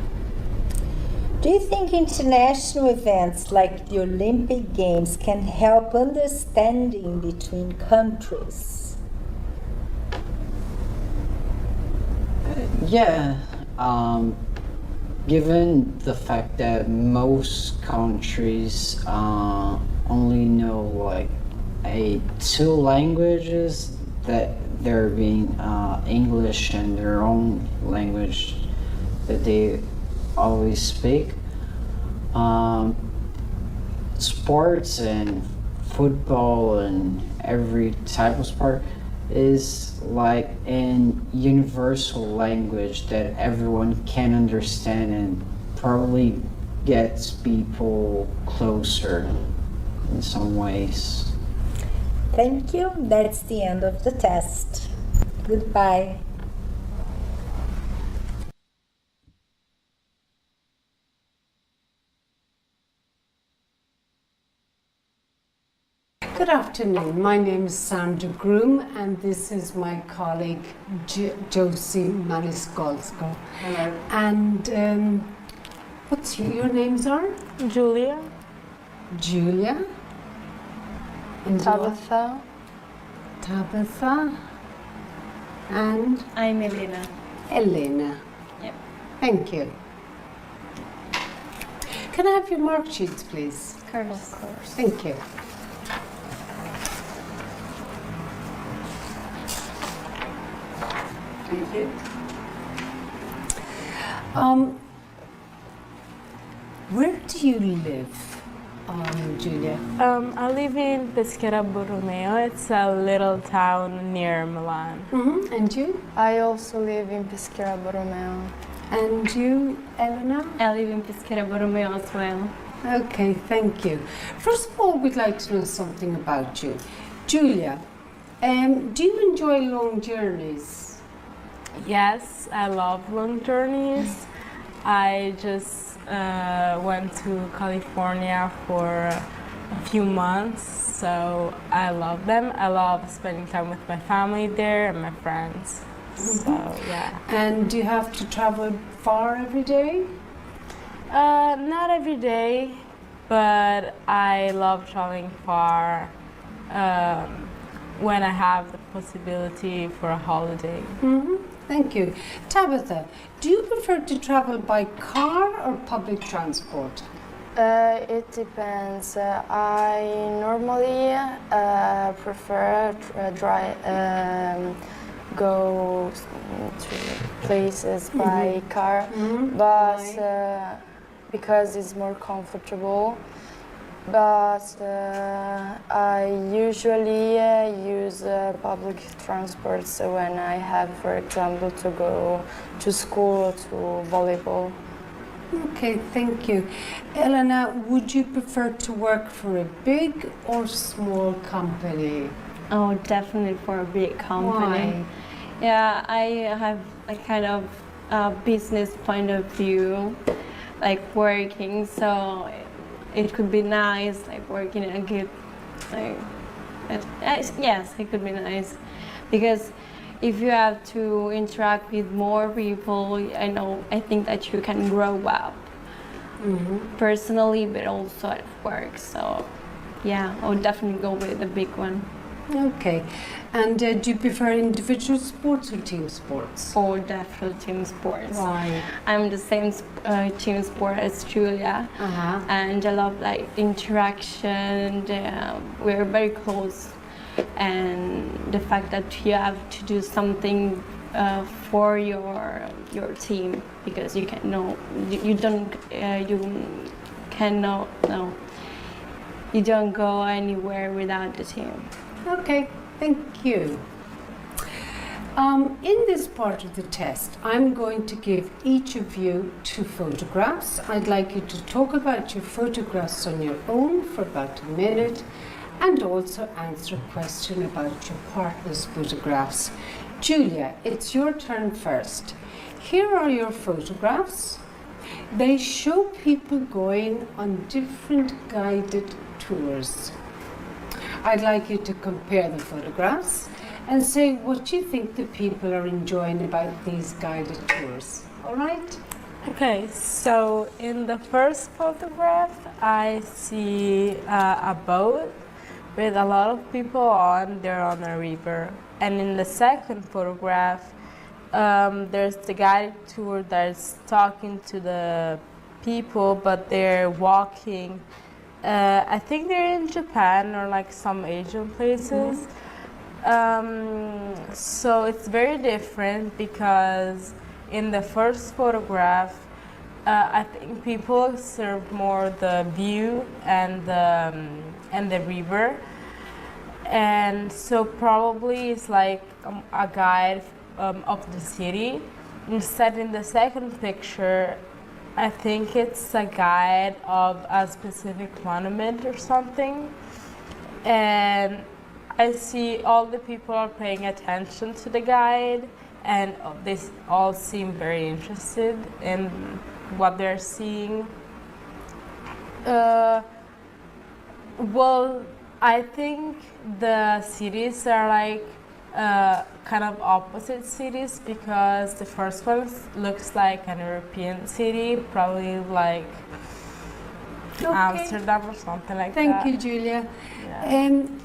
Do you think international events like the Olympic Games can help understanding between countries? Yeah, given the fact that most countries only know like two languages, that they're being English and their own language that they always speak. Sports and football and every type of sport is like an universal language that everyone can understand and probably gets people closer in some ways. Thank you. That's the end of the test. Goodbye. Good afternoon. My name is Sandra Groom, and this is my colleague Josie Maniskolska. Hello. And what's your names are? Julia. Julia. And Tabitha. Tabitha. And I'm Elena. Elena. Yep. Thank you. Can I have your mark sheets, please? Of course. Thank you. Thank you. Where do you live, Julia? I live in Peschiera Borromeo. It's a little town near Milan. Mm-hmm. And you? I also live in Peschiera Borromeo. And you, Elena? I live in Peschiera Borromeo as well. Okay, thank you. First of all, we'd like to know something about you. Julia, do you enjoy long journeys? Yes, I love long journeys. I just went to California for a few months, so I love them. I love spending time with my family there and my friends. So, yeah. And do you have to travel far every day? Not every day, but I love traveling far when I have the possibility for a holiday. Mm-hmm. Thank you. Tabitha, do you prefer to travel by car or public transport? It depends. I normally prefer go to places by car, but because it's more comfortable. But I usually use public transport when I have, for example, to go to school or to volleyball. Okay, thank you. Elena, would you prefer to work for a big or small company? Oh, definitely for a big company. Why? Yeah, I have a kind of business point of view. like working, so it could be nice, like working in a good, like, yes, it could be nice, because if you have to interact with more people, I think that you can grow up personally, but also at work. So, yeah, I would definitely go with the big one. Okay. And do you prefer individual sports or team sports? Oh, definitely team sports. Right. I'm the same team sport as Julia, and I love like interaction. We're very close, and the fact that you have to do something for your team, because you don't go anywhere without the team. Okay, thank you. In this part of the test, I'm going to give each of you 2 photographs. I'd like you to talk about your photographs on your own for about a minute, and also answer a question about your partner's photographs. Julia, it's your turn first. Here are your photographs. They show people going on different guided tours. I'd like you to compare the photographs and say what you think the people are enjoying about these guided tours. All right? Okay, so in the first photograph, I see a boat with a lot of people they're on a river. And in the second photograph, there's the guided tour that's talking to the people, but they're walking. I think they're in Japan or like some Asian places. So it's very different, because in the first photograph, I think people observe more the view and the river, and so probably it's like a guide of the city. Instead, in the second picture, I think it's a guide of a specific monument or something, and I see all the people are paying attention to the guide, and they all seem very interested in what they're seeing. Well, I think the cities are like kind of opposite cities, because the first one looks like an European city, probably like Amsterdam or something like that. Thank you, Julia.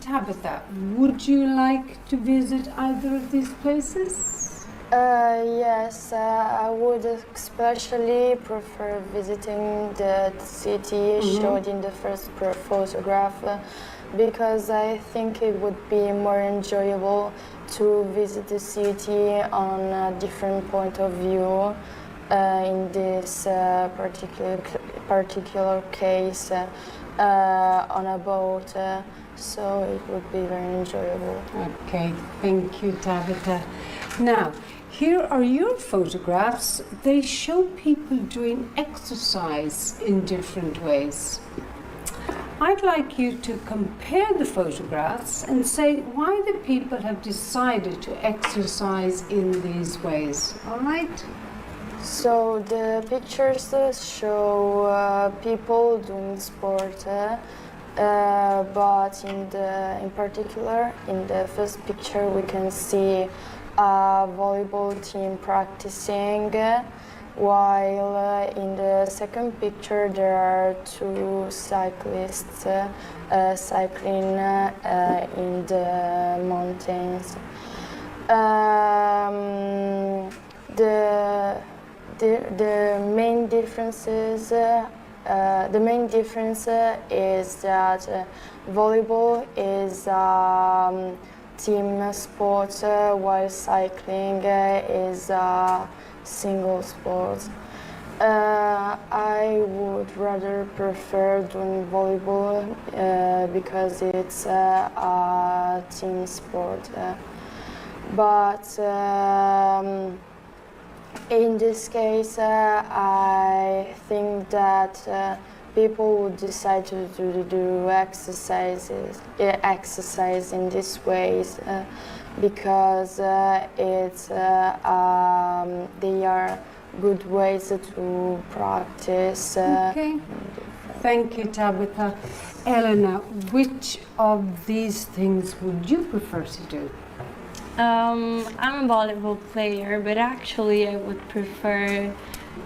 Tabitha, would you like to visit either of these places? Yes, I would especially prefer visiting the city showed in the first photograph, because I think it would be more enjoyable to visit the city on a different point of view. In this particular case, on a boat, so it would be very enjoyable. Okay, thank you, Tabitha. Now, here are your photographs. They show people doing exercise in different ways. I'd like you to compare the photographs and say why the people have decided to exercise in these ways. All right? So the pictures show people doing sport, but in particular, in the first picture, we can see a volleyball team practicing, while in the second picture there are 2 cyclists cycling in the mountains. The main differences. The main difference is that volleyball is team sport, while cycling is a single sport. I would rather prefer doing volleyball because it's a team sport. But in this case, I think that people would decide to do exercise in these ways because they are good ways to practice. Okay. Thank you, Tabitha. Elena, which of these things would you prefer to do? I'm a volleyball player, but actually I would prefer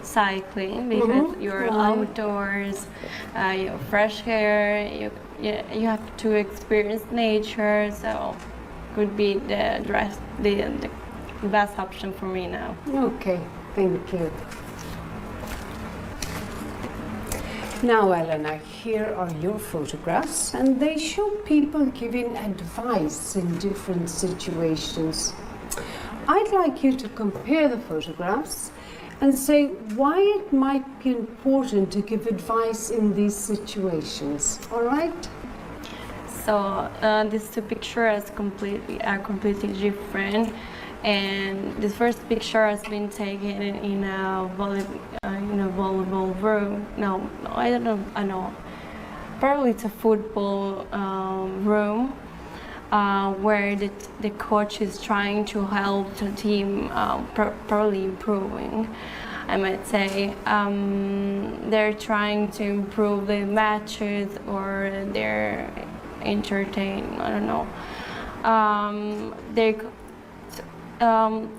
cycling because you're outdoors, you have fresh air, you have to experience nature, so could be the best option for me now. Okay, thank you. Now, Elena, here are your photographs, and they show people giving advice in different situations. I'd like you to compare the photographs and say why it might be important to give advice in these situations. All right? So these two pictures are completely different. And this first picture has been taken in a volleyball room. No, I don't know. I know. Probably it's a football room where the coach is trying to help the team probably improving. I might say they're trying to improve the matches or they're entertaining. I don't know.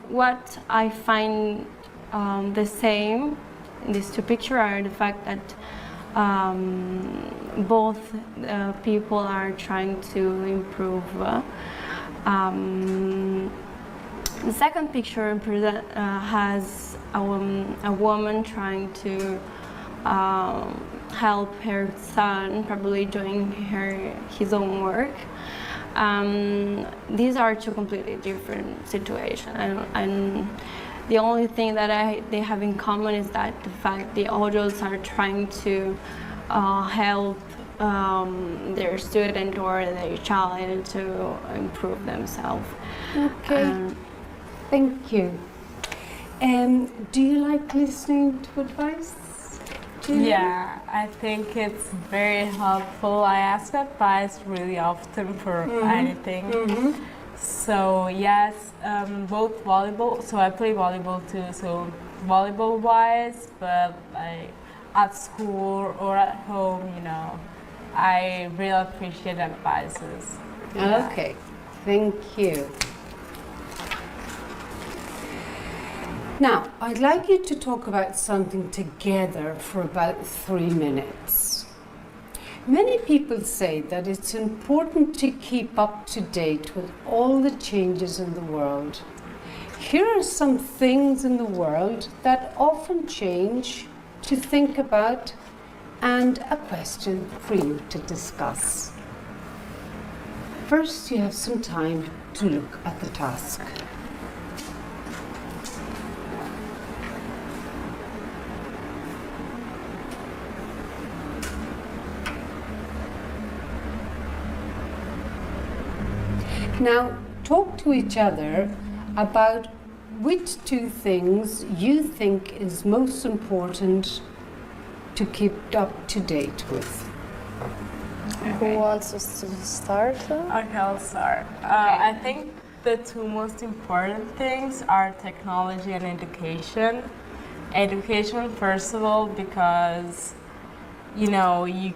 What I find the same in these two pictures are the fact that both people are trying to improve. The second picture has a woman trying to help her son, probably doing his own work. These are two completely different situations, and the only thing that they have in common is that the fact the adults are trying to help their student or their child to improve themselves. Okay, thank you. Do you like listening to advice? Yeah, I think it's very helpful. I ask advice really often for anything. So yes, both volleyball. So I play volleyball too. So volleyball wise, but like at school or at home, I really appreciate advices. Yeah. Okay, thank you. Now, I'd like you to talk about something together for about 3 minutes. Many people say that it's important to keep up to date with all the changes in the world. Here are some things in the world that often change to think about and a question for you to discuss. First, you have some time to look at the task. Now, talk to each other about which two things you think is most important to keep up to date with. Who wants us to start? Okay, I'll start. I think the two most important things are technology and education. Education, first of all, because you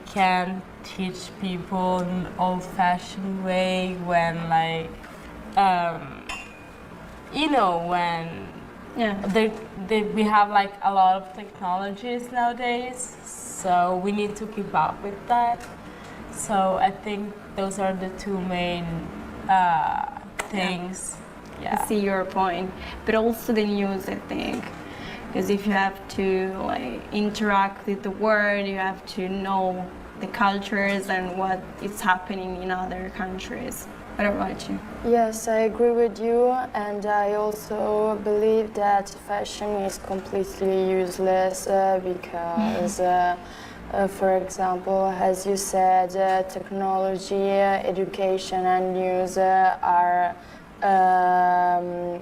can teach people in an old-fashioned way when we have like a lot of technologies nowadays, so we need to keep up with that. So I think those are the two main things. Yeah. I see your point, but also the news, I think. Because if you have to interact with the world, you have to know the cultures and what is happening in other countries. What about you? Yes, I agree with you, and I also believe that fashion is completely useless because, for example, as you said, technology, education, and news are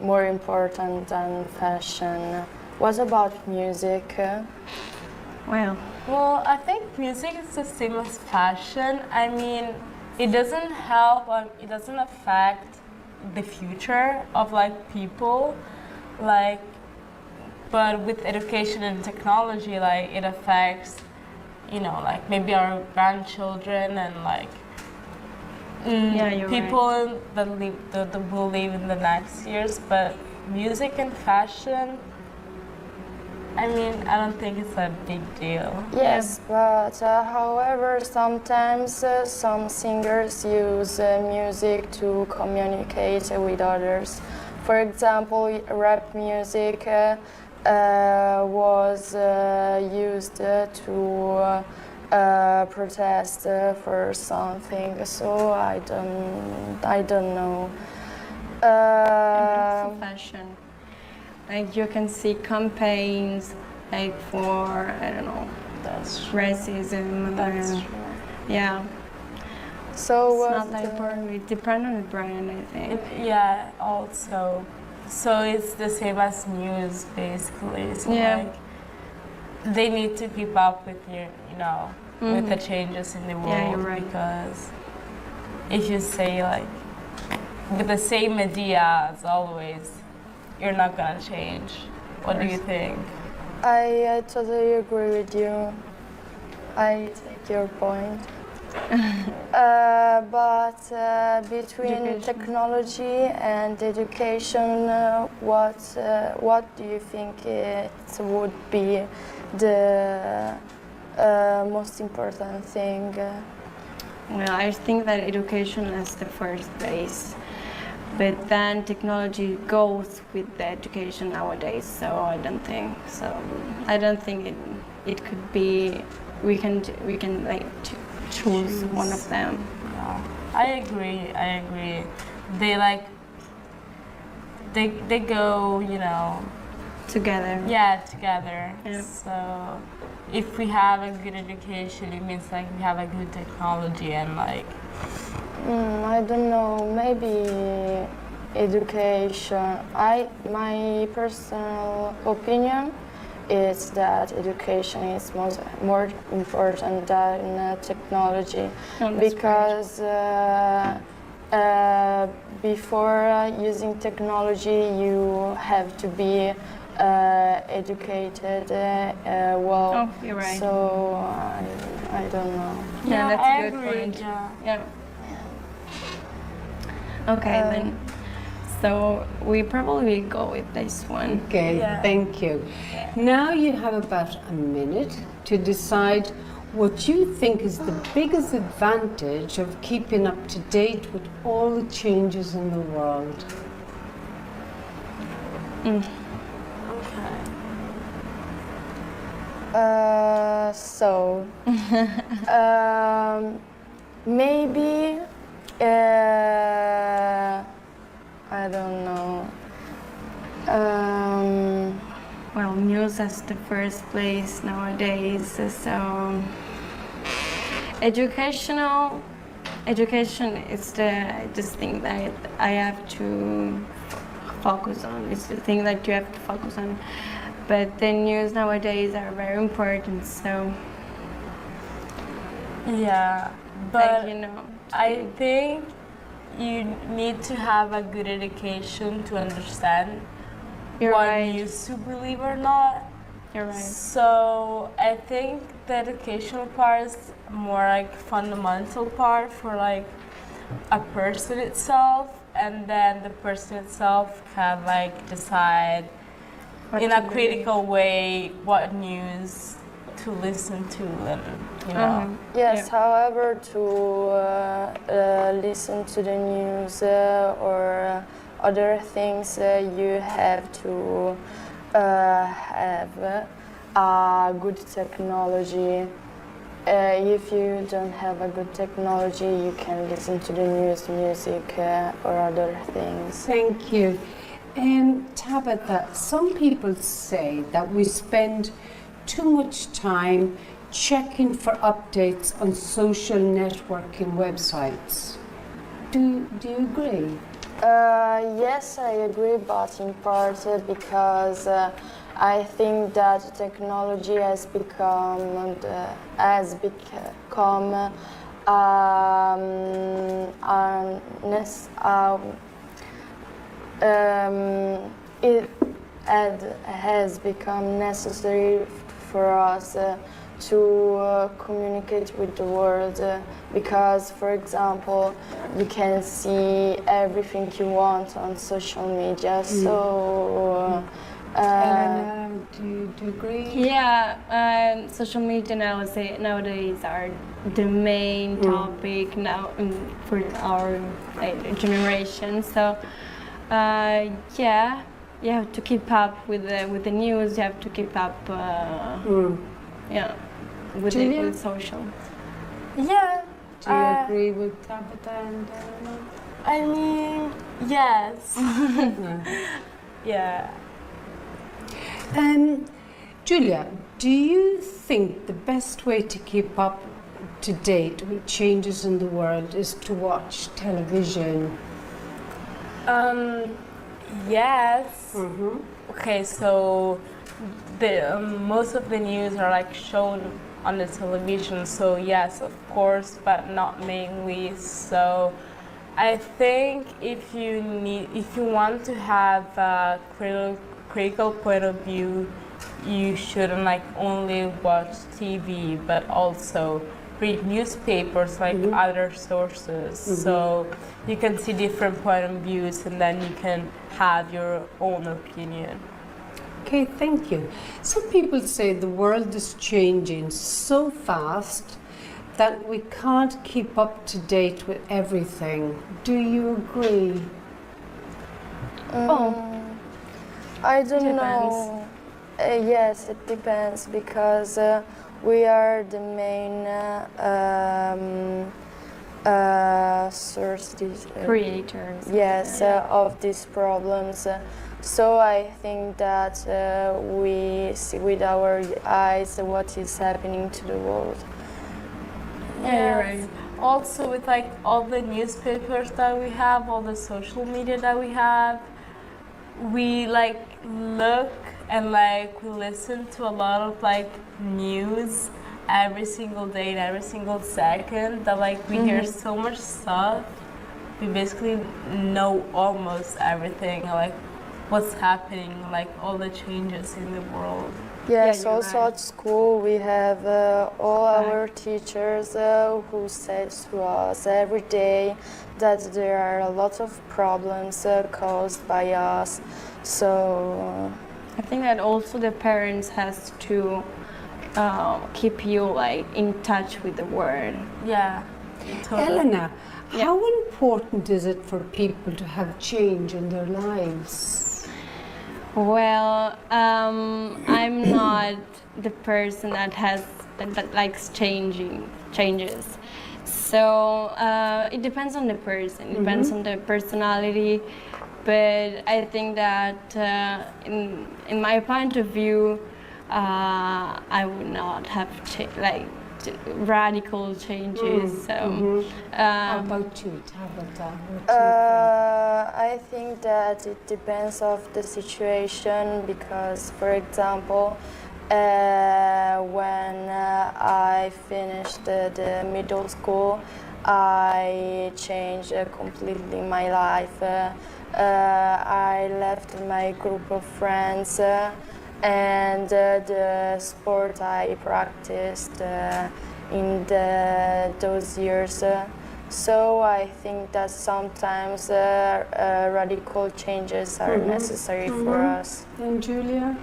more important than fashion. What about music? Well, I think music is the same as fashion. I mean, it doesn't help, it doesn't affect the future of people. Like, but with education and technology, like it affects, you know, like maybe our grandchildren and like people that will live in the next years. But music and fashion, I mean, I don't think it's a big deal. Yes, but however, sometimes some singers use music to communicate with others. For example, rap music was used to protest for something. So I don't know. And also fashion. Like you can see campaigns like for, I don't know, racism. That's true. Yeah. So it's not like it depends on the brand, I think. Yeah, also. So it's the same as news, basically. So like, they need to keep up with with the changes in the world. Yeah, you're right. Because if you say like with the same idea as always, you're not gonna change. What do you think? I totally agree with you. I take your point. But between technology and education, what do you think it would be the most important thing? Well, I think that education is the first base. But then technology goes with the education nowadays, so I don't think so. I don't think it could be. We can like choose one of them. Yeah, I agree. They go, together. Yeah, together. Yeah. So if we have a good education, it means like we have a good technology and like. I don't know, maybe education. My personal opinion is that education is more important than technology, because before using technology you have to be educated well. Oh, you're right. So I don't know. Yeah, that's a good agree, point. Yeah. Okay, then. So we probably go with this one. Okay, thank you. Now you have about a minute to decide what you think is the biggest advantage of keeping up to date with all the changes in the world. So maybe I don't know. Well, news is the first place nowadays. So education is this thing that I have to focus on. It's the thing that you have to focus on. But the news nowadays are very important. So yeah, but like, I think you need to have a good education to understand what news to believe or not. You're right. So I think the educational part is more like fundamental part for like a person itself, and then the person itself can like decide in a critical way what news to listen to, and Yes, however, to listen to the news or other things, you have to have a good technology. If you don't have a good technology, you can listen to the news, music, or other things. Thank you. Tabitha, some people say that we spend too much time checking for updates on social networking websites. Do you agree? Yes, I agree, but in part because I think that technology has become has become necessary for us to communicate with the world because, for example, you can see everything you want on social media. So, Elena, do you agree? Yeah, social media nowadays are the main topic now for our generation. So, yeah, you have to keep up with the news. You have to keep up. Yeah, with social. Yeah. Do you agree with Tabitha and Elena? I mean, yes. Yeah. Julia, do you think the best way to keep up to date with changes in the world is to watch television? Yes. Okay, so the most of the news are like shown on the television, so yes, of course, but not mainly. So I think if you want to have a critical point of view, you shouldn't like only watch TV, but also read newspapers, like other sources, so you can see different point of views, and then you can have your own opinion. Okay, thank you. Some people say the world is changing so fast that we can't keep up to date with everything. Do you agree? I don't know. Yes, it depends because we are the main sources, creators. Yes, of these problems. So I think that we see with our eyes what is happening to the world. Yeah, you're right. Also, with like all the newspapers that we have, all the social media that we have, we like look and like we listen to a lot of like news every single day and every single second, that like we hear so much stuff. We basically know almost everything, like what's happening, like all the changes in the world. Yes, also at school we have all our teachers who says to us every day that there are a lot of problems caused by us. So I think that also the parents has to keep you like in touch with the world. Yeah. Totally. Elena, how important is it for people to have change in their lives? Well, I'm not the person that likes changes. So it depends on the person. It depends on the personality. But I think that in my point of view, I would not have radical changes. So, how about you, Tabitha? I think that it depends of the situation because, for example, when I finished the middle school, I changed completely my life. I left my group of friends and the sport I practiced in those years. So I think that sometimes radical changes are necessary for us. And Julia?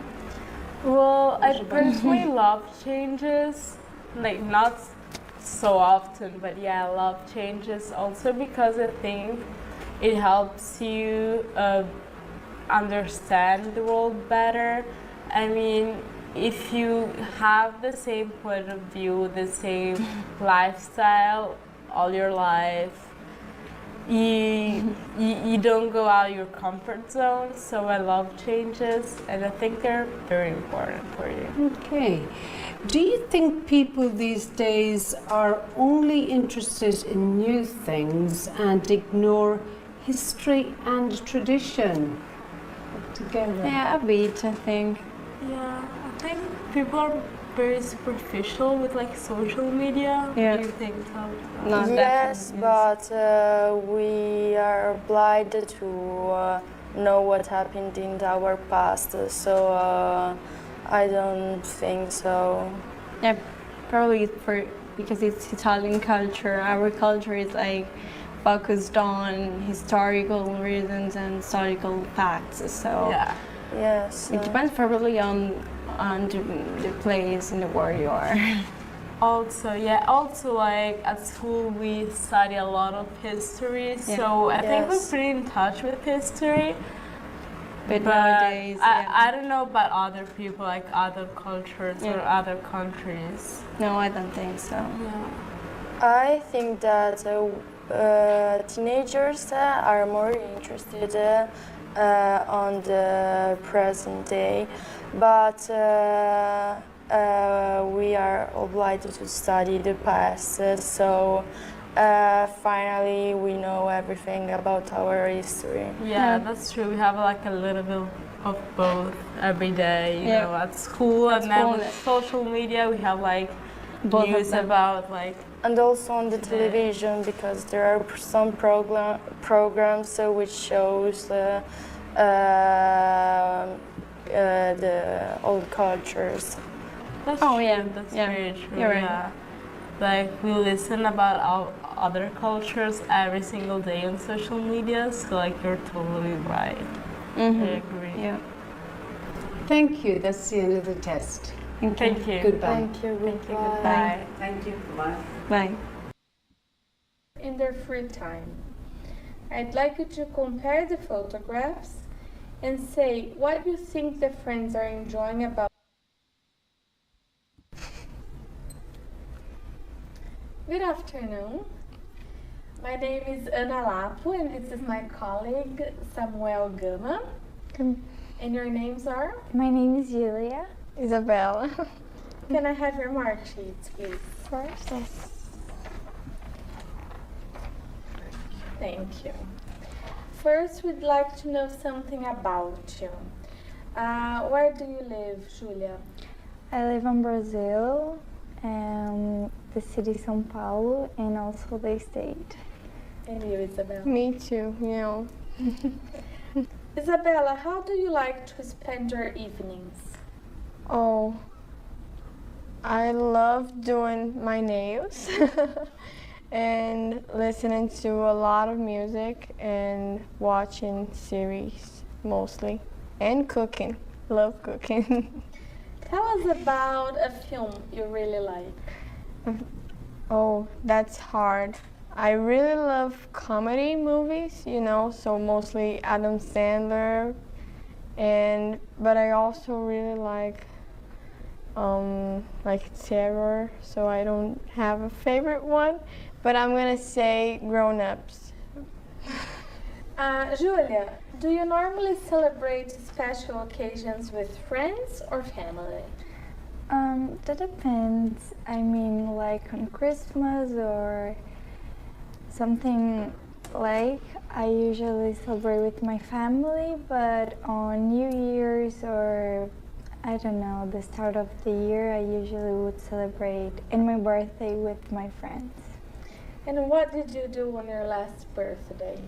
Well, I personally love changes, like not so often, but yeah, I love changes also because I think it helps you understand the world better. I mean, if you have the same point of view, the same lifestyle all your life, you don't go out of your comfort zone. So I love changes, and I think they're very important for you. Okay. Do you think people these days are only interested in new things and ignore history and tradition together? Yeah, a bit, I think. Yeah, I think people are very superficial with like social media. Yeah. Do you think so? Yes, but we are obliged to know what happened in our past. So I don't think so. Yeah, probably because it's Italian culture. Our culture is like focused on historical reasons and historical facts. So Yeah. Yes. it depends probably on the place in the world you are. Also like at school we study a lot of history, so I think we're Yes. pretty in touch with history. But nowadays, I don't know about other people, like other cultures or other countries. No, I don't think so. I think that teenagers are more interested on the present day, but we are obliged to study the past. So finally, we know everything about our history. Yeah, that's true. We have like a little bit of both every day, you know, at school, and then with social media, we have like news about like. And also on the television, because there are some programs which shows the old cultures. That's true. That's very true. You're right. Yeah. Like we listen about other cultures every single day on social media, so like you're totally right. I agree. Yeah. Thank you. That's the end of the test. Thank you. Goodbye. Thank you. Goodbye. Thank you. Bye. Bye. In their free time, I'd like you to compare the photographs and say what you think the friends are enjoying about. Good afternoon. My name is Ana Lapo and this is my colleague Samuel Gama. And your names are? My name is Julia. Isabella. Can I have your mark sheets, please? First, Thank you. First, we'd like to know something about you. Where do you live, Julia? I live in Brazil, the city São Paulo, and also the state. And you, Isabella? Me too, yeah. Isabella, how do you like to spend your evenings? Oh, I love doing my nails and listening to a lot of music and watching series mostly, and cooking. Love cooking. Tell us about a film you really like. Oh, that's hard. I really love comedy movies, you know, so mostly Adam Sandler, but I also really like terror, so I don't have a favorite one, but I'm gonna say Grown Ups. Julia, do you normally celebrate special occasions with friends or family? That depends. I mean, like on Christmas or something like, I usually celebrate with my family, but on New Year's or I don't know, the start of the year, I usually would celebrate in my birthday with my friends. And what did you do on your last birthday?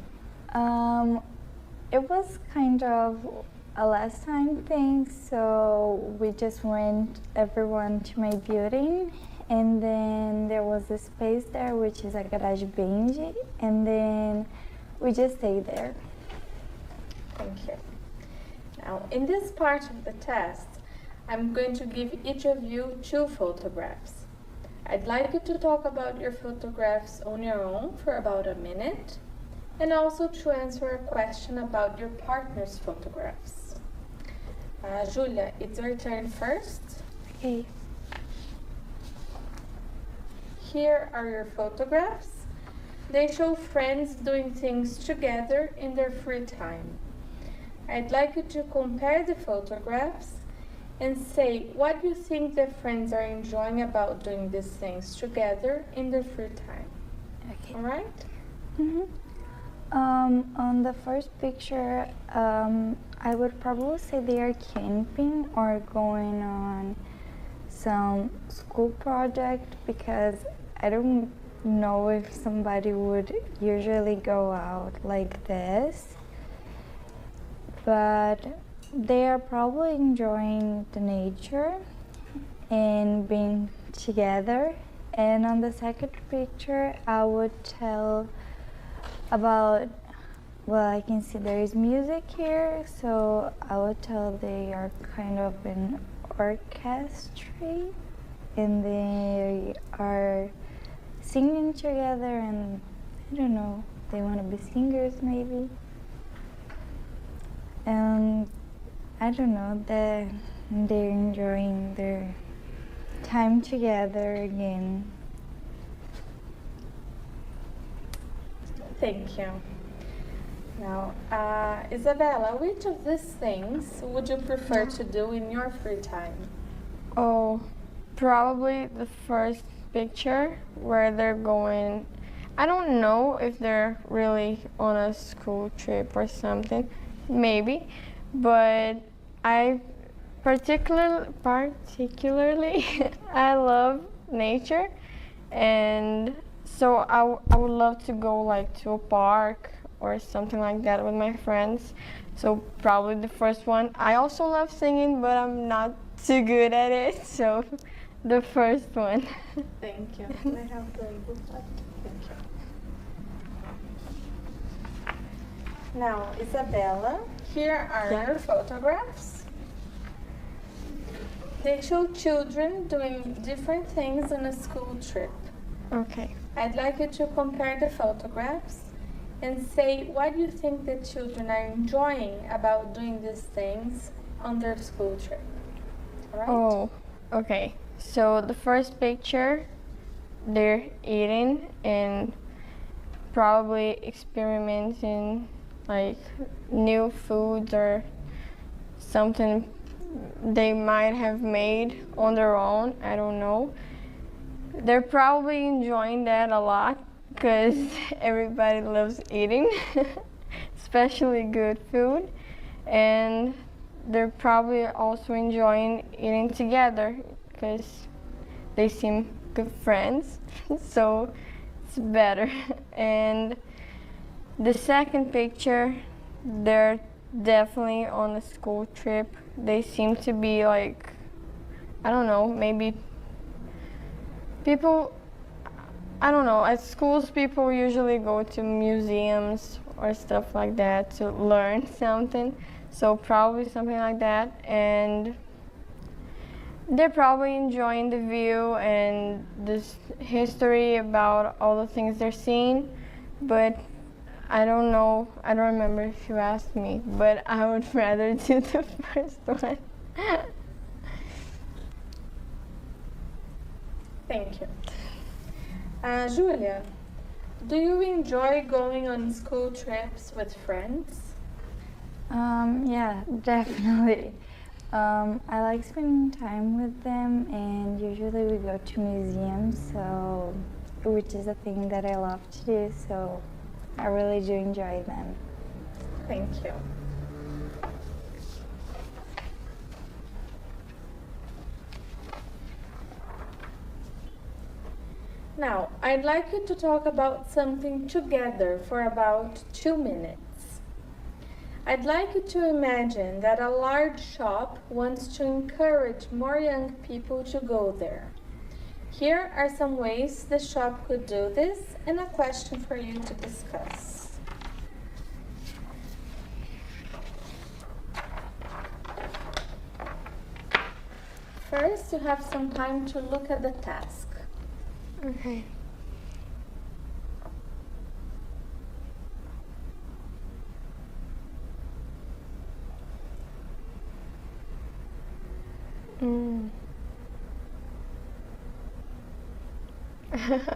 It was kind of a last time thing, so we just went everyone to my building, and then there was a space there which is a garage band, and then we just stayed there. Thank you. Now, in this part of the test, I'm going to give each of you 2 photographs. I'd like you to talk about your photographs on your own for about a minute, and also to answer a question about your partner's photographs. Julia, it's your turn first. Okay. Here are your photographs. They show friends doing things together in their free time. I'd like you to compare the photographs and say what you think the friends are enjoying about doing these things together in their free time. Okay. All right? Mm-hmm. On the first picture, I would probably say they are camping or going on some school project, because I don't know if somebody would usually go out like this. but they are probably enjoying the nature and being together. And on the second picture, I would tell about, well, I can see there is music here, so I would tell they are kind of an orchestra, and they are singing together, and I don't know, they want to be singers maybe. And I don't know, they're enjoying their time together again. Thank you. Now, Isabella, which of these things would you prefer to do in your free time? Oh, probably the first picture where they're going. I don't know if they're really on a school trip or something, maybe, but I particularly I love nature, and so I would love to go like to a park or something like that with my friends. So probably the first one. I also love singing, but I'm not too good at it, so the first one. Thank you. I have the book. Thank you. Now, Isabella, here are your photographs. They show children doing different things on a school trip. Okay. I'd like you to compare the photographs and say what you think the children are enjoying about doing these things on their school trip. All right? Oh, okay. So the first picture, they're eating and probably experimenting like new foods or something they might have made on their own. I don't know. They're probably enjoying that a lot because everybody loves eating, especially good food. And they're probably also enjoying eating together because they seem good friends, so it's better. And the second picture, they're definitely on a school trip. They seem to be like, I don't know, maybe people, I don't know, at schools people usually go to museums or stuff like that to learn something. So probably something like that. And they're probably enjoying the view and this history about all the things they're seeing. But I don't know, I don't remember if you asked me, but I would rather do the first one. Thank you. Julia, do you enjoy going on school trips with friends? Yeah, definitely. I like spending time with them, and usually we go to museums, so which is a thing that I love to do, so I really do enjoy them. Thank you. Now, I'd like you to talk about something together for about 2 minutes. I'd like you to imagine that a large shop wants to encourage more young people to go there. Here are some ways the shop could do this and a question for you to discuss. First, you have some time to look at the task. Okay.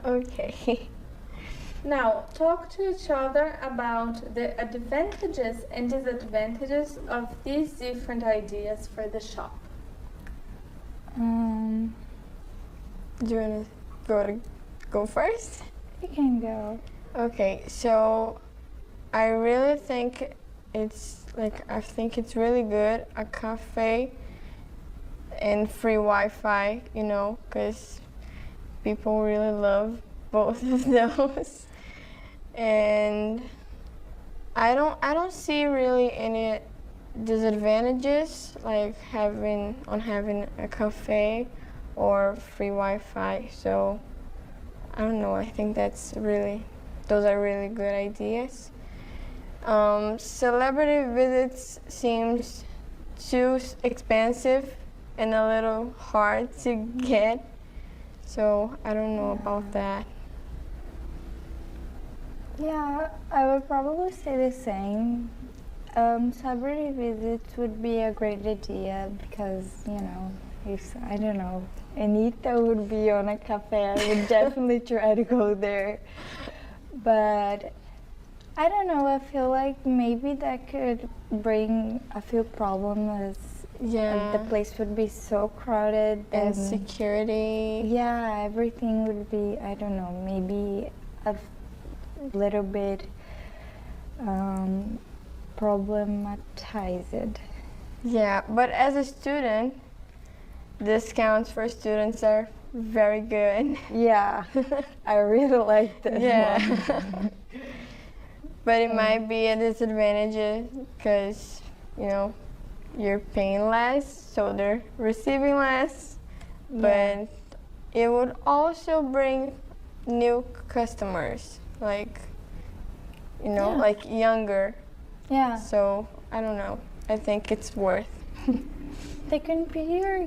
Okay. Now, talk to each other about the advantages and disadvantages of these different ideas for the shop. Do you want to go first? You can go. Okay, so I really think it's really good, a cafe and free Wi-Fi, you know, because people really love both of those. And I don't see really any disadvantages, like having a cafe or free Wi-Fi. So I don't know. I think those are really good ideas. Celebrity visits seems too expensive and a little hard to get. So I don't know about that. Yeah, I would probably say the same. Celebrity visits would be a great idea because, if, I don't know, Anita would be on a cafe, I would definitely try to go there. But I don't know, I feel like maybe that could bring a few problems. The place would be so crowded. And security. Yeah, everything would be, I don't know, maybe a little bit problematized. Yeah, but as a student, discounts for students are very good. Yeah, I really like that. Yeah. But it might be a disadvantage because, you're paying less, so they're receiving less. Yeah. But it would also bring new customers, like younger. Yeah. So I don't know. I think it's worth. The computer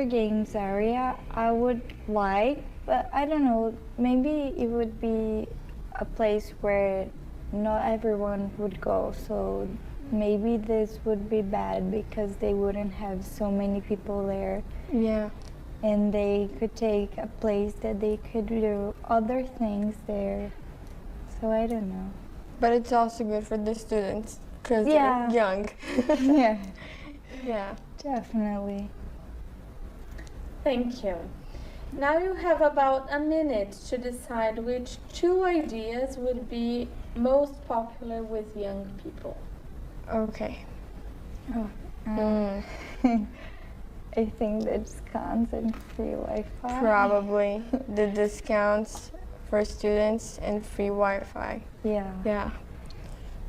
games area I would like, but I don't know, maybe it would be a place where not everyone would go, so maybe this would be bad because they wouldn't have so many people there. Yeah. And they could take a place that they could do other things there. So I don't know. But it's also good for the students because Yeah. they're young. Yeah. Yeah. Definitely. Thank you. Now you have about a minute to decide which 2 ideas would be most popular with young people. Okay. I think the discounts and free Wi-Fi. Probably the discounts for students and free Wi-Fi. Yeah. Yeah.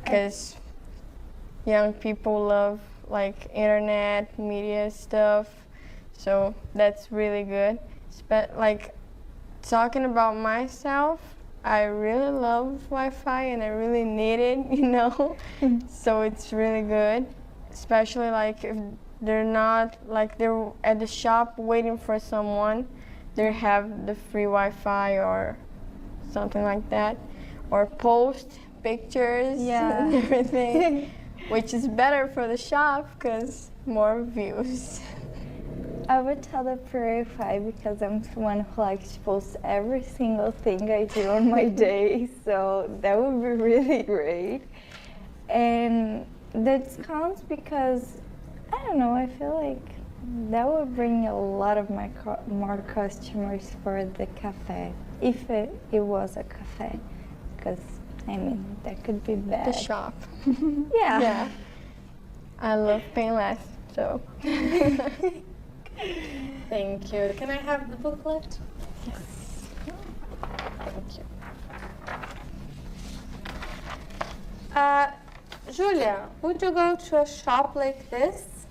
Because young people love internet, media stuff. So that's really good. Talking about myself, I really love Wi-Fi and I really need it, So it's really good, especially if they're not they're at the shop waiting for someone, they have the free Wi-Fi or something like that, or post pictures and everything, which is better for the shop because more views. I would tell the Wi-Fi because I'm someone who likes to post every single thing I do on my day, so that would be really great. And the discounts because, I don't know, I feel like that would bring a lot of more customers for the cafe, if it was a cafe, because, that could be bad. The shop. Yeah. Yeah. I love paying less, so. Thank you. Can I have the booklet? Yes. Thank you. Julia, would you go to a shop like this?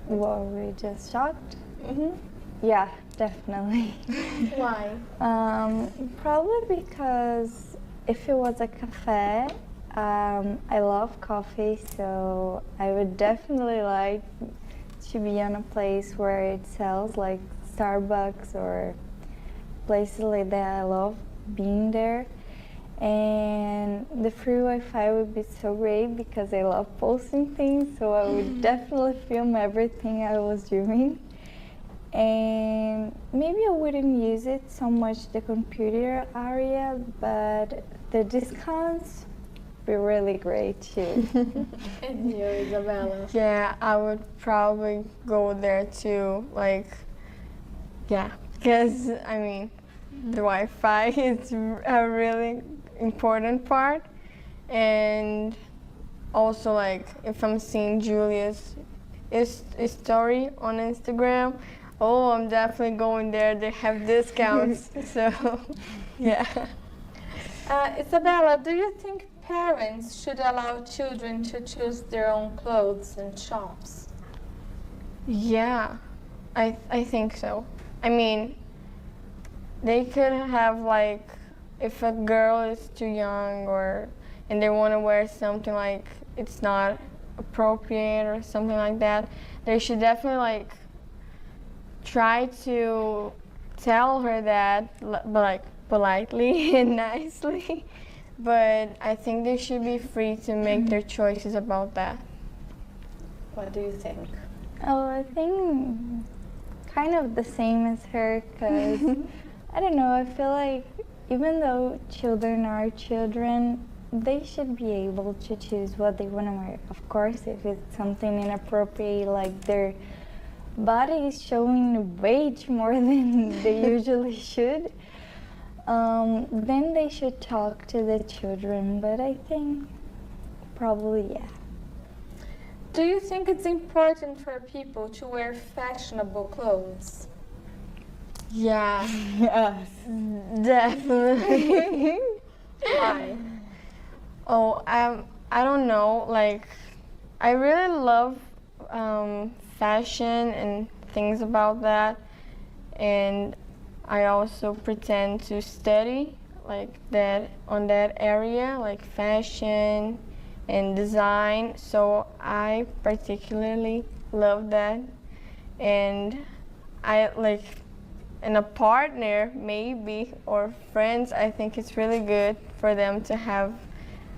Were we just shocked? Mm-hmm. Yeah, definitely. Why? Probably because if it was a cafe, I love coffee, so I would definitely like to be on a place where it sells like Starbucks or places like that. I love being there. And the free Wi-Fi would be so great because I love posting things, so I would definitely film everything I was doing. And maybe I wouldn't use it so much the computer area, but the discounts be really great too. And you, Isabella? Yeah, I would probably go there too. Because the Wi-Fi is a really important part, and also if I'm seeing Julia's story on Instagram, I'm definitely going there. They have discounts, so yeah. Isabella, do you think parents should allow children to choose their own clothes in shops? Yeah, I think so. I mean, they could have like, if a girl is too young and they want to wear something like it's not appropriate or something like that, they should definitely like try to tell her that, but like politely and nicely. But I think they should be free to make their choices about that. What do you think? Oh, I think kind of the same as her, because I don't know, I feel like even though children are children, they should be able to choose what they want to wear. Of course, if it's something inappropriate, like their body is showing way more than they usually should, then they should talk to the children. But I think probably, yeah. Do you think it's important for people to wear fashionable clothes? Yeah. Yes. Definitely. Why? Oh, I don't know. Like, I really love fashion and things about that, and I also pretend to study like that on that area, like fashion and design. So I particularly love that, and I like, and a partner maybe or friends, I think it's really good for them to have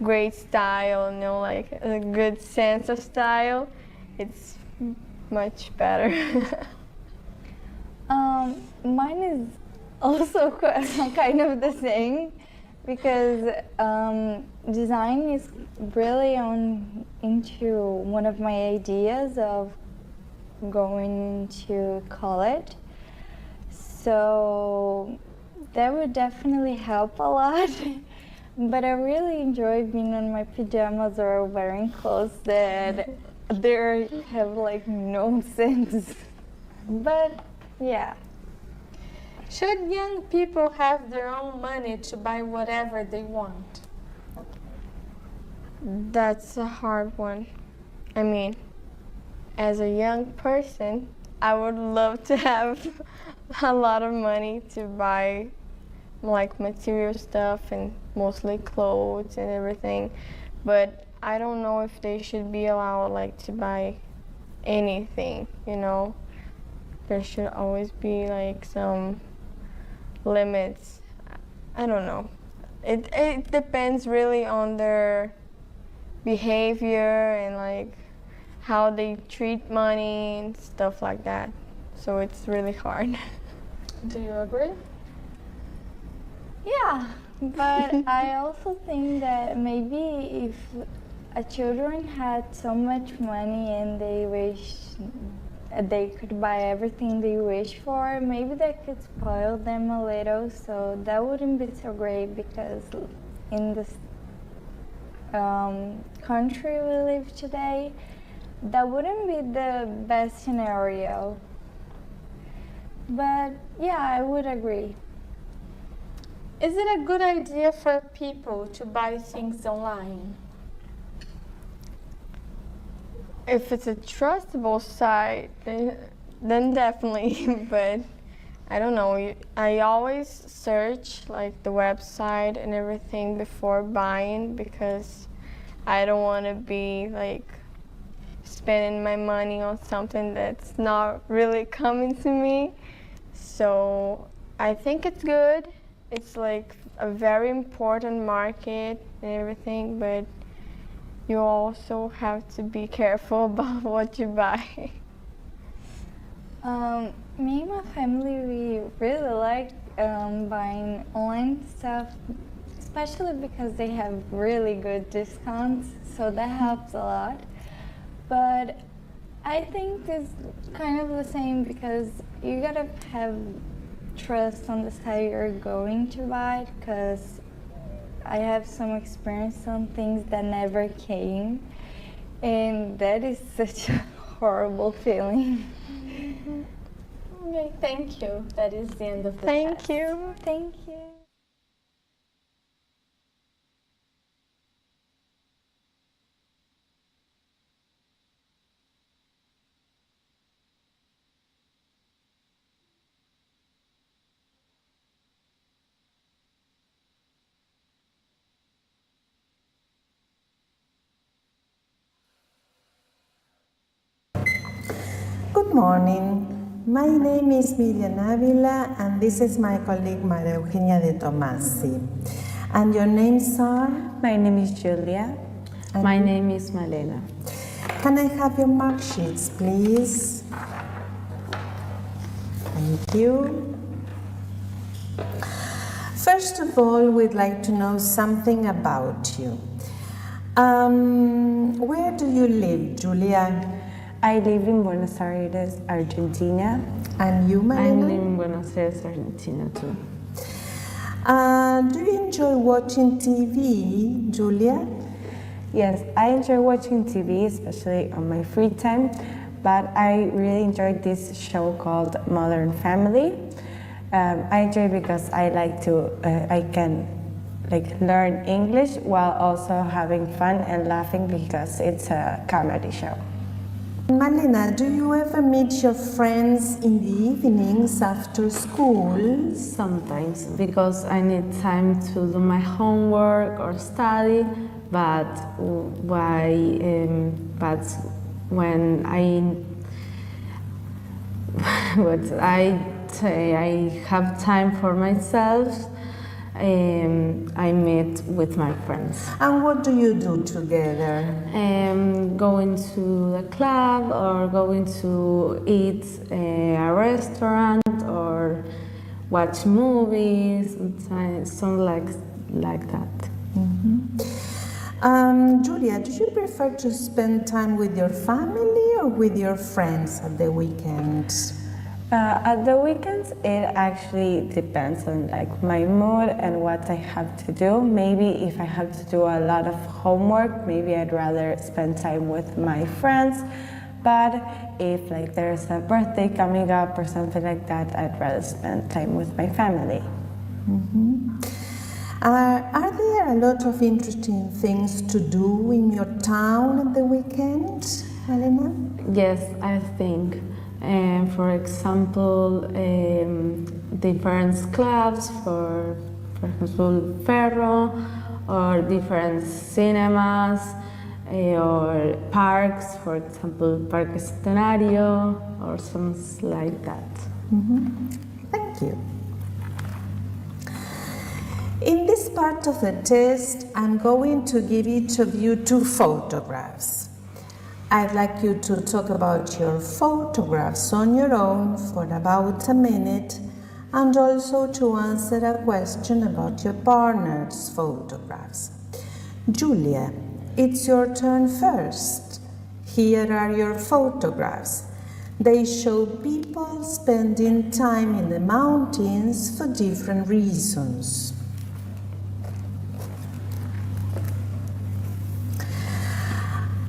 great style, like a good sense of style. It's much better. Mine is also kind of the same, because design is really into one of my ideas of going to college. So that would definitely help a lot. But I really enjoy being in my pajamas or wearing clothes that they have like no sense. But yeah. Should young people have their own money to buy whatever they want? That's a hard one. I mean, as a young person, I would love to have a lot of money to buy like material stuff and mostly clothes and everything, but I don't know if they should be allowed like to buy anything, There should always be like some limits. I don't know. It depends really on their behavior and like how they treat money and stuff like that. So it's really hard. Do you agree? Yeah, but I also think that maybe if a children had so much money and they wish they could buy everything they wish for, maybe that could spoil them a little, so that wouldn't be so great, because in this country we live today, that wouldn't be the best scenario. But yeah, I would agree. Is it a good idea for people to buy things online? If it's a trustable site, then definitely. But I don't know. I always search like the website and everything before buying, because I don't want to be like spending my money on something that's not really coming to me. So I think it's good. It's like a very important market and everything, but you also have to be careful about what you buy. Me and my family, we really like buying online stuff, especially because they have really good discounts, so that helps a lot. But I think it's kind of the same, because you gotta have trust on the site you're going to buy, because I have some experience on things that never came, and that is such a horrible feeling. Okay, thank you. That is the end of the Thank you. Thank you. Good morning. My name is Miriam Avila, and this is my colleague Maria Eugenia de Tomasi. And your names are? My name is Julia. And my name is Malena. Can I have your mark sheets, please? Thank you. First of all, we'd like to know something about you. Where do you live, Julia? I live in Buenos Aires, Argentina. And you, Malena? I live in Buenos Aires, Argentina too. Do you enjoy watching TV, Julia? Yes, I enjoy watching TV, especially on my free time, but I really enjoyed this show called Modern Family. I enjoy it because I can learn English while also having fun and laughing because it's a comedy show. Malena, do you ever meet your friends in the evenings after school? Sometimes, because I need time to do my homework or study, but when I have time for myself, I meet with my friends. And what do you do together? Going to the club or going to eat a restaurant or watch movies, something like that. Mm-hmm. Julia, do you prefer to spend time with your family or with your friends at the weekends? At the weekends, it actually depends on my mood and what I have to do. Maybe if I have to do a lot of homework, maybe I'd rather spend time with my friends. But if there's a birthday coming up or something like that, I'd rather spend time with my family. Mm-hmm. Are there a lot of interesting things to do in your town at the weekend, Elena? Yes, I think. For example, different clubs, for example, Ferro, or different cinemas, or parks, for example, Parque Centenario, or something like that. Mm-hmm. Thank you. In this part of the test, I'm going to give each of you 2 photographs. I'd like you to talk about your photographs on your own for about a minute and also to answer a question about your partner's photographs. Julia, it's your turn first. Here are your photographs. They show people spending time in the mountains for different reasons.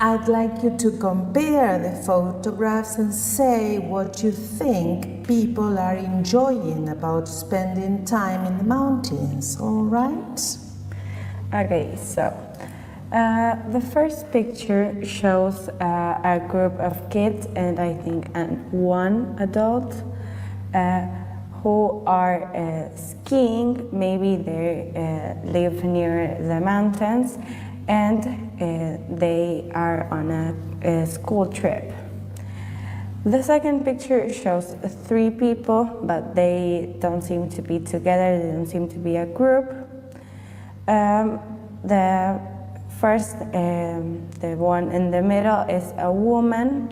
I'd like you to compare the photographs and say what you think people are enjoying about spending time in the mountains, all right? Okay, so the first picture shows a group of kids and I think one adult who are skiing. Maybe they live near the mountains and they are on a school trip. The second picture shows 3 people, but they don't seem to be together, they don't seem to be a group. The first, the one in the middle is a woman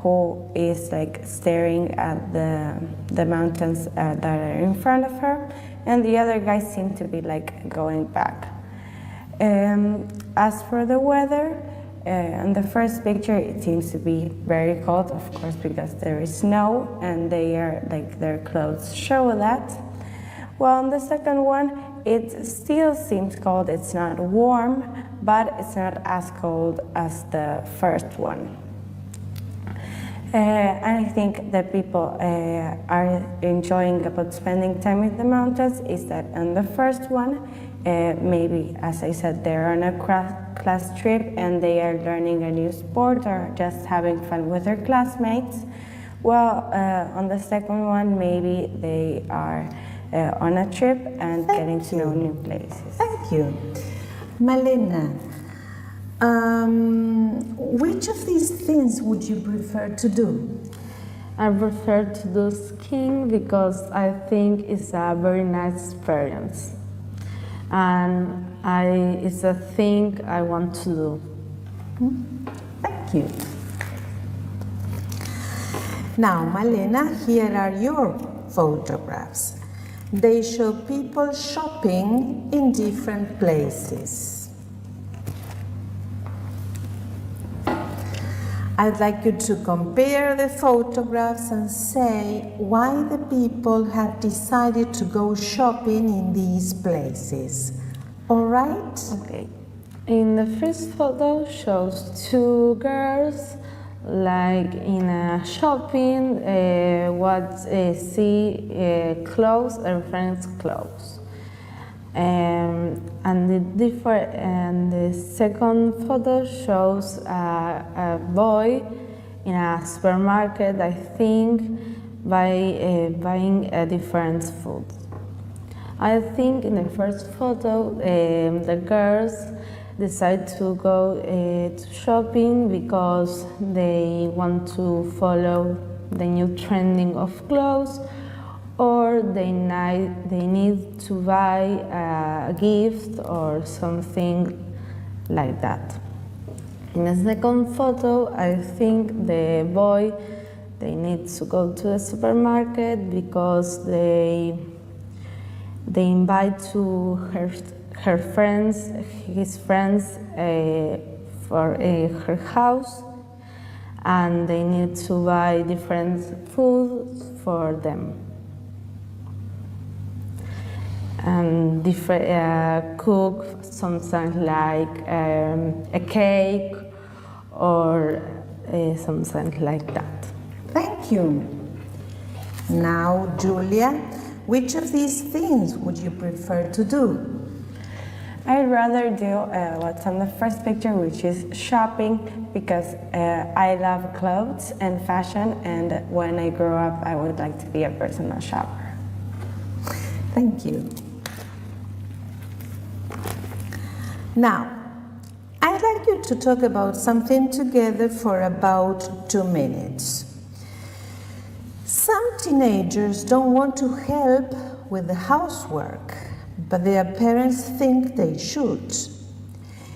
who is staring at the mountains that are in front of her, and the other guys seem to be going back. As for the weather, in the first picture it seems to be very cold, of course, because there is snow and their clothes show that. Well, in the second one, it still seems cold. It's not warm, but it's not as cold as the first one. And I think that people are enjoying about spending time in the mountains is that in the first one, maybe, as I said, they're on a class trip and they are learning a new sport or just having fun with their classmates. Well, on the second one, maybe they are on a trip and getting to know new places. Thank you. Malena, Which of these things would you prefer to do? I prefer to do skiing because I think it's a very nice experience. And it's a thing I want to do. Thank you. Now, Malena, here are your photographs. They show people shopping in different places. I'd like you to compare the photographs and say why the people have decided to go shopping in these places. All right? Okay. In the first photo shows two girls like in a shopping, see clothes and friends' clothes. And the second photo shows a boy in a supermarket, I think, buying a different food. I think in the first photo, the girls decide to go to shopping because they want to follow the new trending of clothes, or they need to buy a gift or something like that. In the second photo, I think the boy, they need to go to the supermarket because they invite to his friends for her house, and they need to buy different food for them. And cook something like a cake or something like that. Thank you. Now, Julia, which of these things would you prefer to do? I'd rather do what's on the first picture, which is shopping, because I love clothes and fashion, and when I grow up, I would like to be a personal shopper. Thank you. Now, I'd like you to talk about something together for about 2 minutes. Some teenagers don't want to help with the housework, but their parents think they should.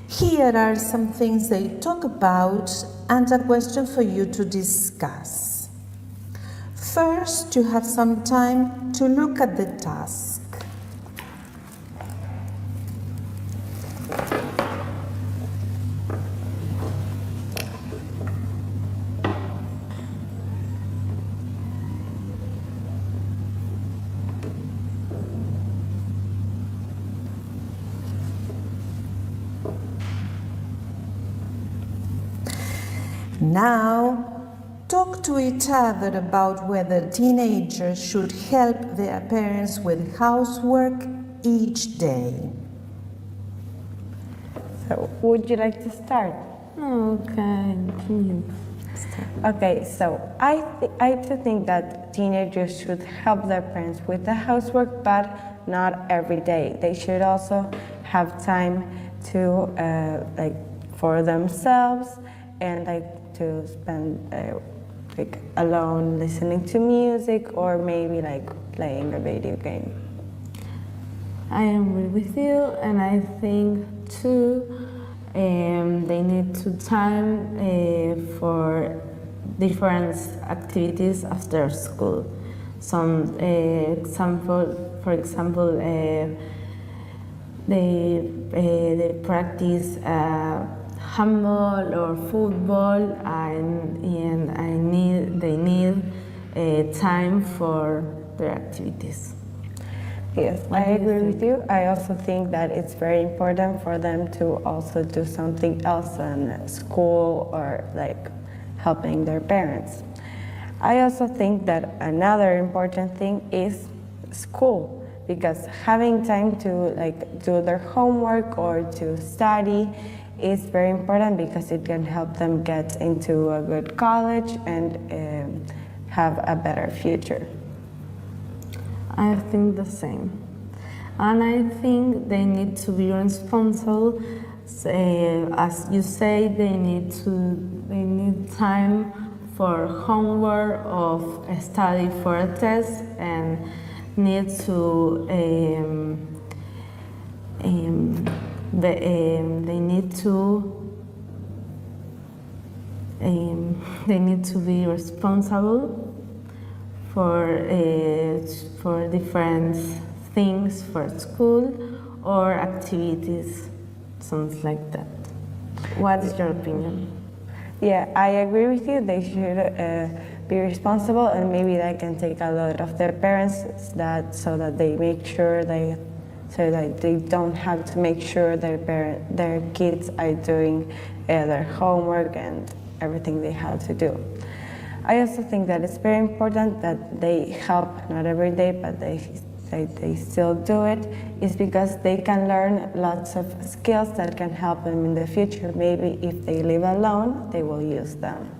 Here are some things they talk about and a question for you to discuss. First, you have some time to look at the task. Now, talk to each other about whether teenagers should help their parents with housework each day. So, would you like to start? Okay, Okay, so I think that teenagers should help their parents with the housework, but not every day. They should also have time to for themselves and to spend alone listening to music or maybe playing a video game. I agree with you, and I think too they need to time for different activities after school. For example, they practice handball or football, and they need time for their activities. Yes, I agree with you. I also think that it's very important for them to also do something else in school or helping their parents. I also think that another important thing is school, because having time to do their homework or to study is very important because it can help them get into a good college and have a better future. I think the same. And I think they need to be responsible As you say, they need time for homework or study for a test, and need to they need to be responsible for different things for school or activities, something like that. What is your opinion? Yeah, I agree with you. They should be responsible, and maybe they can take a lot of their parents so that they make sure so that they don't have to make sure their kids are doing their homework and everything they have to do. I also think that it's very important that they help, not every day, but they still do it, is because they can learn lots of skills that can help them in the future. Maybe if they live alone, they will use them.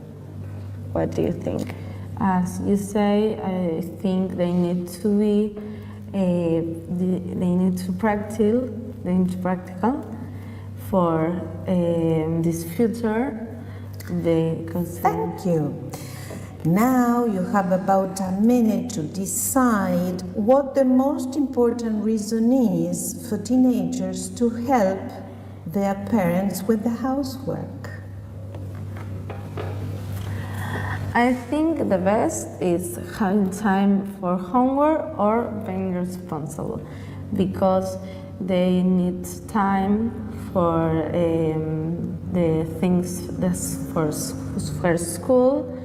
What do you think? As you say, I think they need to be, they need to practical for this future. Thank you. Now you have about a minute to decide what the most important reason is for teenagers to help their parents with the housework. I think the best is having time for homework or being responsible, because they need time for the things for school,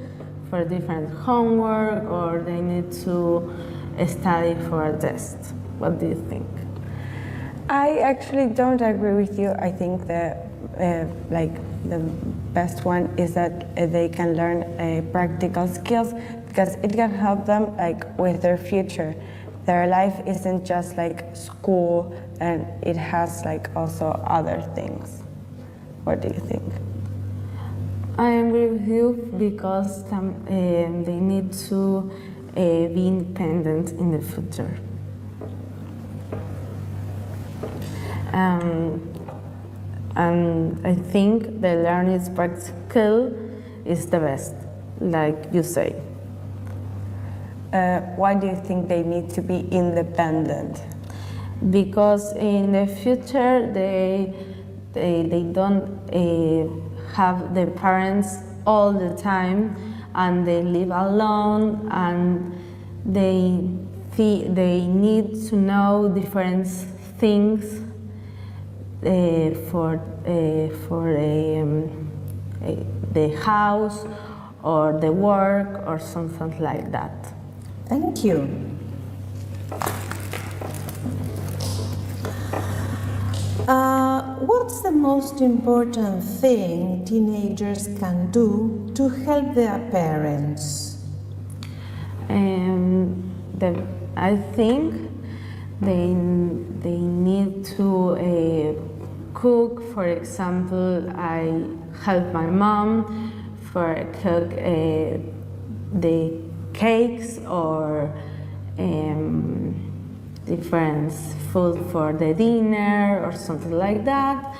for different homework, or they need to study for a test. What do you think? I actually don't agree with you. I think that the best one is that they can learn practical skills, because it can help them with their future. Their life isn't just school, and it has also other things. What do you think? I agree with you, because they need to be independent in the future. And I think the learning practical is the best, like you say. Why do you think they need to be independent? Because in the future they don't have their parents all the time, and they live alone, and they need to know different things for the house or the work or something like that. Thank you. What's the most important thing teenagers can do to help their parents? I think they need to cook. For example, I help my mom for cook the cakes or different food for the dinner or something like that,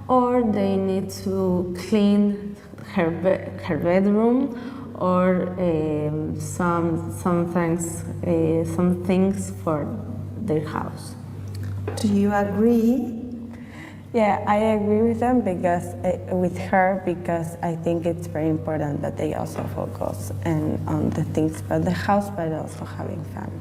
or they need to clean her bedroom, or some things for their house. Do you agree? Yeah, I agree with them, with her, because I think it's very important that they also focus on the things about the house, but also having fun.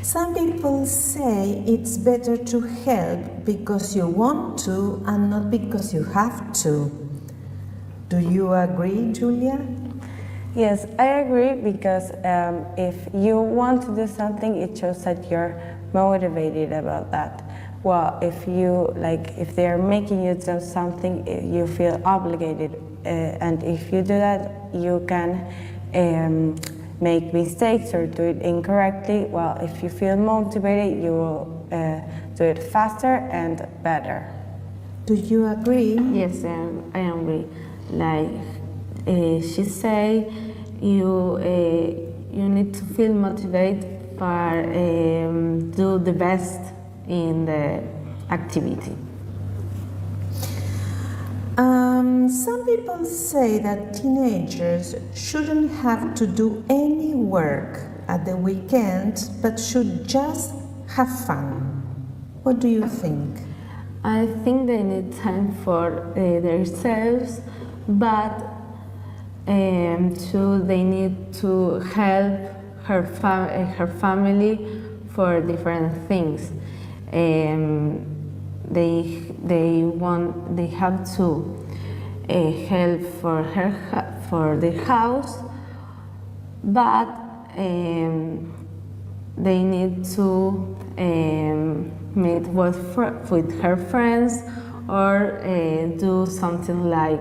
Some people say it's better to help because you want to and not because you have to. Do you agree, Julia? Yes, I agree, because if you want to do something, it shows that you're motivated about that. Well, if they're making you do something, you feel obligated, and if you do that, you can make mistakes or do it incorrectly. Well, if you feel motivated, you will do it faster and better. Do you agree? Yes, I agree. She say, you need to feel motivated for do the best in the activity. Some people say that teenagers shouldn't have to do any work at the weekend, but should just have fun. What do you think? I think they need time for themselves, but too they need to help her family for different things. They have to help for the house, but they need to meet with her friends or do something like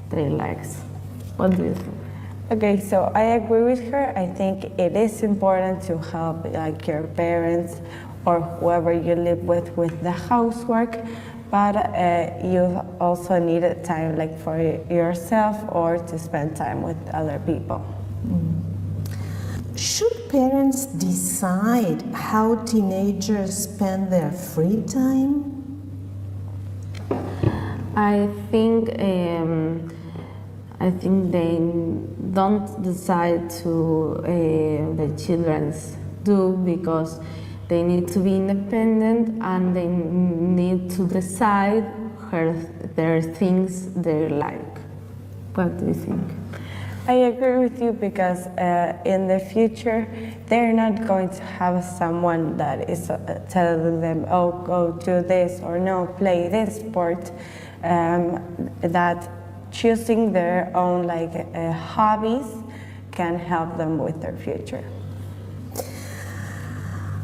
they likes. What do you think? Okay, so I agree with her. I think it is important to help like your parents or whoever you live with the housework, but you also need a time like for yourself or to spend time with other people. Should parents decide how teenagers spend their free time? I think they don't decide to the children's do because they need to be independent and they need to decide their things they like. What do you think? I agree with you because in the future they're not going to have someone that is telling them, oh, go do this or no, play this sport. That choosing their own hobbies can help them with their future.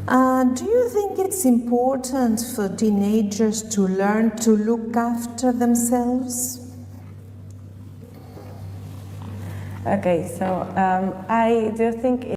Do you think it's important for teenagers to learn to look after themselves? Okay, so I do think